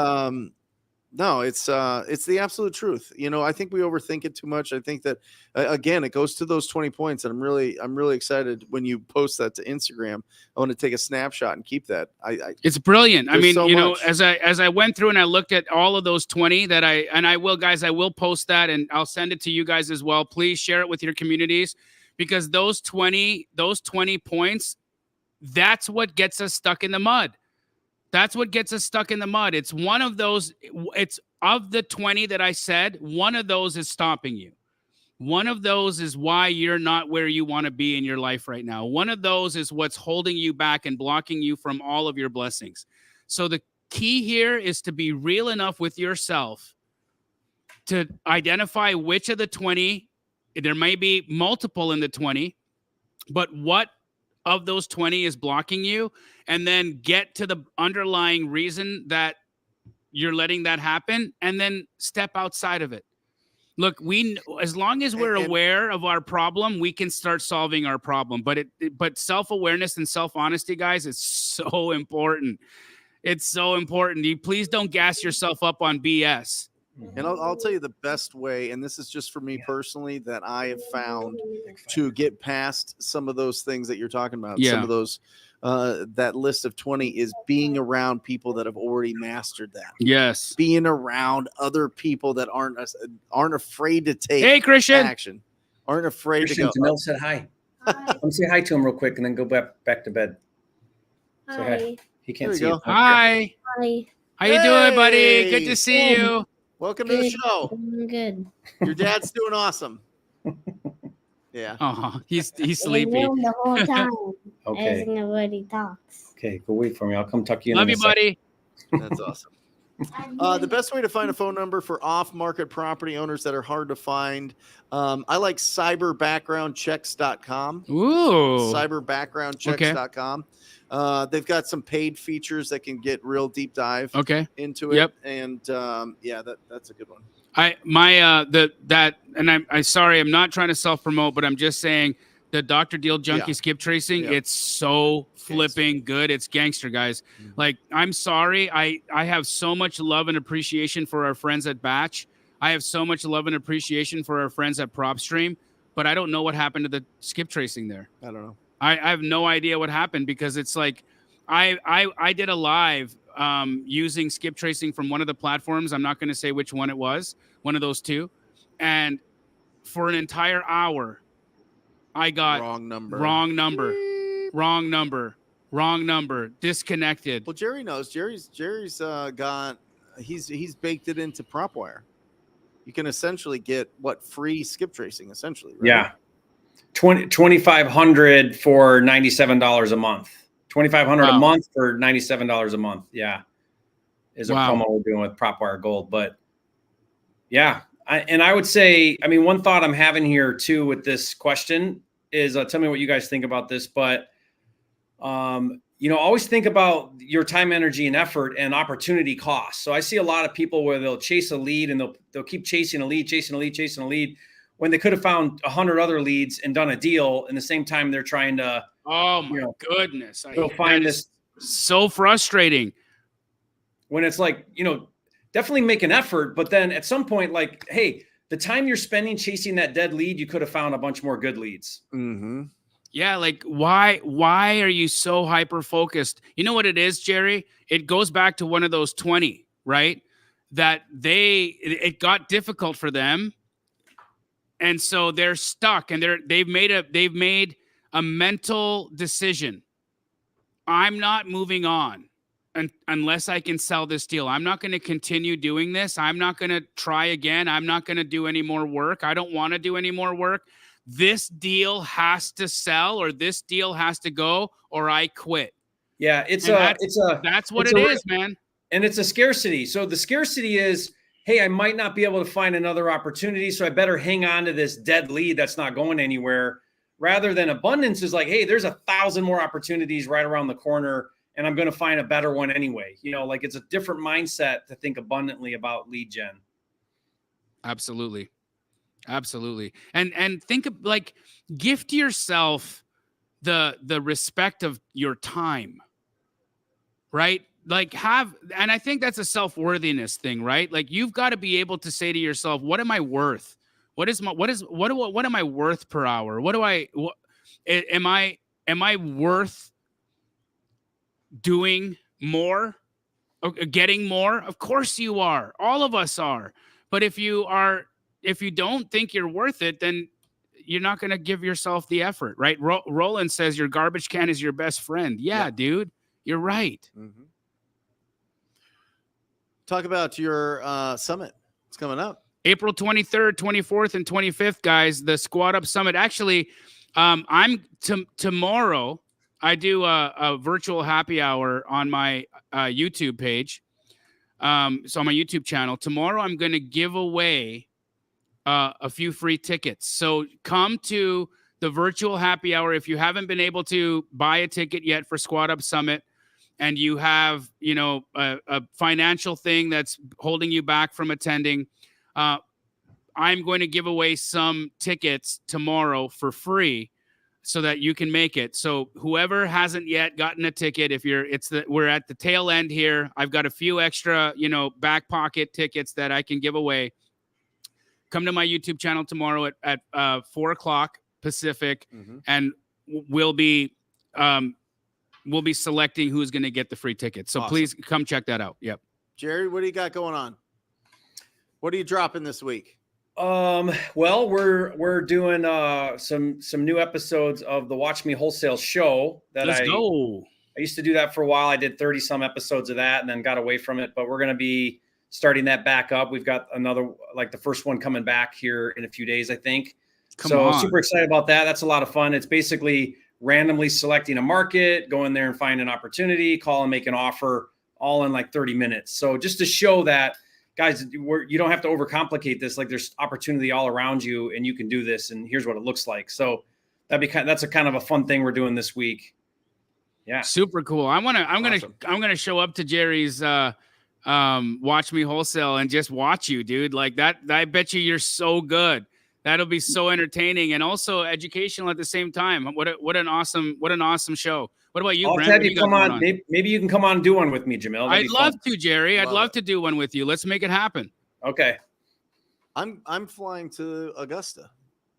no, it's the absolute truth. You know, I think we overthink it too much. I think that again, it goes to those 20 points, and I'm really excited when you post that to Instagram. I want to take a snapshot and keep that. It's brilliant. I mean, so you know, much. as I went through and I looked at all of those 20 that I will post that, and I'll send it to you guys as well. Please share it with your communities, because those 20 points, that's what gets us stuck in the mud. That's what gets us stuck in the mud. It's one of those. It's of the 20 that I said, one of those is stopping you. One of those is why you're not where you want to be in your life right now. One of those is what's holding you back and blocking you from all of your blessings. So the key here is to be real enough with yourself to identify which of the 20, there may be multiple in the 20, but what of those 20 is blocking you, and then get to the underlying reason that you're letting that happen, and then step outside of it. Look, as long as we're aware of our problem, we can start solving our problem. But self-awareness and self-honesty, guys, is so important. It's so important. You please don't gas yourself up on BS. And I'll tell you the best way, and this is just for me personally, that I have found to get past some of those things that you're talking about. Yeah. Some of those, that list of 20 is being around people that have already mastered that. Yes. Being around other people that aren't afraid to take action. Aren't afraid to go. Jamil said hi. Come say hi to him real quick, and then go back to bed. Say hi. He can't see you. Hi. Hi. How you doing, buddy? Good to see you. Welcome to the show. I'm good. Your dad's doing awesome. Yeah. Oh, he's In sleepy. the room the whole time. Okay. As nobody talks. Okay, go wait for me. I'll come tuck you in. Love you, buddy. That's awesome. The best way to find a phone number for off-market property owners that are hard to find. I like cyberbackgroundchecks.com. Ooh. Cyberbackgroundchecks.com. They've got some paid features that can get real deep dive into it. Yep. And that's a good one. I'm sorry, I'm not trying to self-promote, but I'm just saying the Dr. Deal Junkie skip tracing, it's so flipping good. It's gangster, guys. Like, I'm sorry. I have so much love and appreciation for our friends at Batch. I have so much love and appreciation for our friends at PropStream, but I don't know what happened to the skip tracing there. I don't know. I have no idea what happened, because it's like I did a live using skip tracing from one of the platforms. I'm not going to say which one it was, one of those two. And for an entire hour, I got wrong number, disconnected. Well, Jerry knows. Jerry's got he's baked it into PropWire. You can essentially get free skip tracing, essentially. Right? Yeah. $2,500 for $97 a month. $2,500 a month for $97 a month. Yeah. Is a promo we're doing with PropWire Gold. But yeah. I would say, I mean, one thought I'm having here too with this question is, tell me what you guys think about this, but always think about your time, energy, and effort and opportunity costs. So I see a lot of people where they'll chase a lead and they'll keep chasing a lead when they could have found 100 other leads and done a deal. In the same time, they're trying to, oh my goodness. They'll find this so frustrating when it's like, definitely make an effort, but then at some point, like, hey, the time you're spending chasing that dead lead, you could have found a bunch more good leads. Mm-hmm. Yeah, like why are you so hyper focused? You know what it is, Jerry? It goes back to one of those 20, right? That it got difficult for them, and so they're stuck, and they've made a mental decision. I'm not moving on unless I can sell this deal. I'm not going to continue doing this. I'm not going to try again. I'm not going to do any more work. I don't want to do any more work. This deal has to sell, or this deal has to go, or I quit. Yeah, that's what it is, man. And it's a scarcity. So the scarcity is, hey, I might not be able to find another opportunity, so I better hang on to this dead lead that's not going anywhere. Rather than abundance is like, hey, there's 1,000 more opportunities right around the corner, and I'm going to find a better one anyway. Like, it's a different mindset to think abundantly about lead gen. Absolutely. And think of, like, gift yourself the respect of your time, right? Like, and I think that's a self-worthiness thing, right? Like, you've got to be able to say to yourself, what am I worth? What am I worth per hour? Am I worth doing more, getting more? Of course you are. All of us are. But if you don't think you're worth it, then you're not going to give yourself the effort, right? Roland says your garbage can is your best friend. Yeah. Dude, you're right. Mm-hmm. Talk about your summit. It's coming up. April 23rd, 24th, and 25th, guys, the Squad Up Summit. Actually, tomorrow, I do a virtual happy hour on my YouTube page. So on my YouTube channel. Tomorrow, I'm going to give away a few free tickets. So come to the virtual happy hour. If you haven't been able to buy a ticket yet for Squad Up Summit, and you have, a financial thing that's holding you back from attending, I'm going to give away some tickets tomorrow for free so that you can make it. So whoever hasn't yet gotten a ticket, we're at the tail end here. I've got a few extra, back pocket tickets that I can give away. Come to my YouTube channel tomorrow at 4:00 Pacific, and we'll be selecting who's going to get the free ticket. So Please come check that out. Yep. Jerry, what do you got going on? What are you dropping this week? Well, we're doing some new episodes of the Watch Me Wholesale show that Let's go. I used to do that for a while. I did 30 some episodes of that and then got away from it, but we're going to be starting that back up. We've got another, like the first one coming back here in a few days, I think. Super excited about that. That's a lot of fun. It's basically randomly selecting a market, go in there and find an opportunity, call and make an offer, all in like 30 minutes. So just to show that, guys, you don't have to overcomplicate this. Like there's opportunity all around you and you can do this. And here's what it looks like. So that's a kind of a fun thing we're doing this week. Yeah. Super cool. I'm going to show up to Jerry's, Watch Me Wholesale and just watch you, dude. Like that. I bet you're so good. That'll be so entertaining and also educational at the same time. What an awesome show. What about you, Brent? I'll have you come on. Maybe you can come on and do one with me, Jamil. I'd love to, Jerry. I'd love to do one with you. Let's make it happen. Okay. I'm flying to Augusta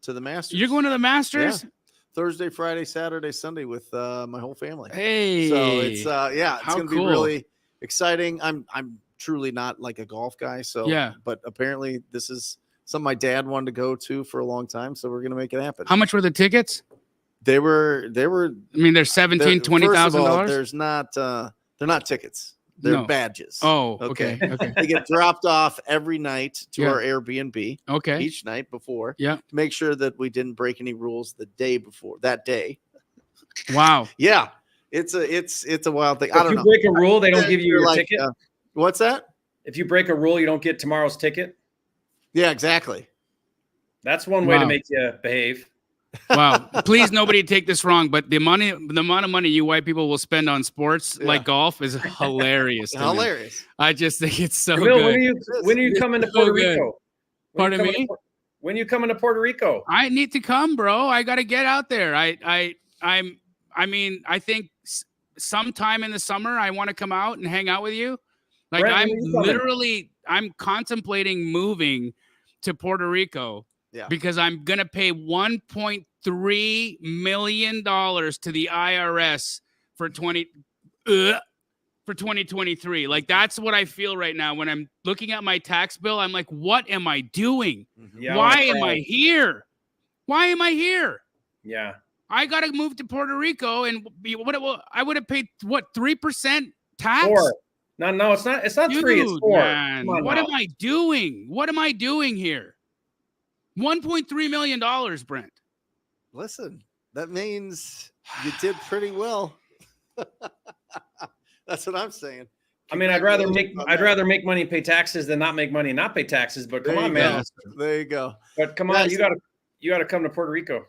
to the Masters. You're going to the Masters? Yeah. Thursday, Friday, Saturday, Sunday with my whole family. Hey. So it's it's going to be cool. really exciting. I'm truly not like a golf guy, so yeah. But apparently this is something my dad wanted to go to for a long time, so we're going to make it happen. How much were the tickets? They were. I mean, they're $17,000-$20,000. There's not. They're not tickets. They're badges. Oh, okay. They get dropped off every night to our Airbnb. Okay. Each night before. Yeah. To make sure that we didn't break any rules the day before that day. Wow. Yeah. It's a wild thing. I don't know. If you break a rule, they don't give you your ticket. What's that? If you break a rule, you don't get tomorrow's ticket. Yeah, exactly. That's one way to make you behave. Wow. Please, nobody take this wrong, but the amount of money you white people will spend on sports like golf is hilarious. Hilarious. I just think it's so Jamil, good. When are you coming to Puerto Rico? Pardon me? When are you coming to Puerto Rico? I need to come, bro. I got to get out there. I think sometime in the summer I want to come out and hang out with you. Like Brent, I'm contemplating moving to Puerto Rico. Yeah. Because I'm going to pay $1.3 million to the IRS for 2023. Like, that's what I feel right now. When I'm looking at my tax bill, I'm like, what am I doing? Yeah, Why am I here? Why am I here? Yeah. I got to move to Puerto Rico, and I would have paid, 3% tax? 4. No, it's not. It's not Dude, 3. It's 4. Man, what am I doing? What am I doing here? $1.3 million, Brent. Listen, that means you did pretty well. That's what I'm saying. I mean, I'd rather make money and pay taxes than not make money and not pay taxes. But come on, man. There you go. But come on, you gotta come to Puerto Rico.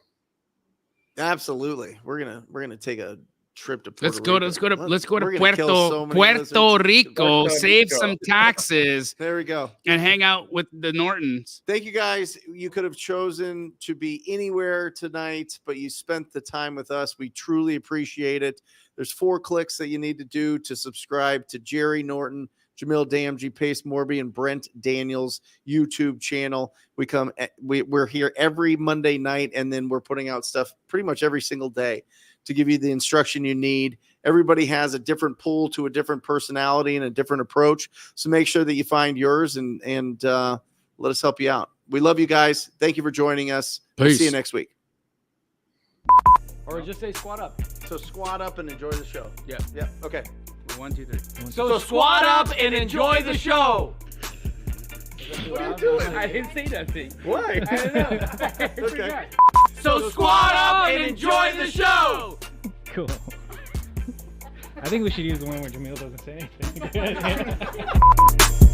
Absolutely, we're gonna take a trip to Puerto Rico. Let's go to Puerto Rico, save some taxes. There we go. And hang out with the Nortons. Thank you, guys. You could have chosen to be anywhere tonight, but you spent the time with us. We truly appreciate it. There's 4 clicks that you need to do to subscribe to Jerry Norton, Jamil Damji, Pace Morby, and Brent Daniels' YouTube channel. We're here every Monday night, and then we're putting out stuff pretty much every single day to give you the instruction you need. Everybody has a different pull to a different personality and a different approach. So make sure that you find yours and let us help you out. We love you guys. Thank you for joining us. We'll see you next week. Or just say squat up. So squat up and enjoy the show. Yeah. Yeah. Okay. 1, 2, 3. So squat up and enjoy the show. What are you doing? I didn't say nothing. Why? I don't know. Okay. So squat up and enjoy the show. Cool. I think we should use the one where Jamil doesn't say anything.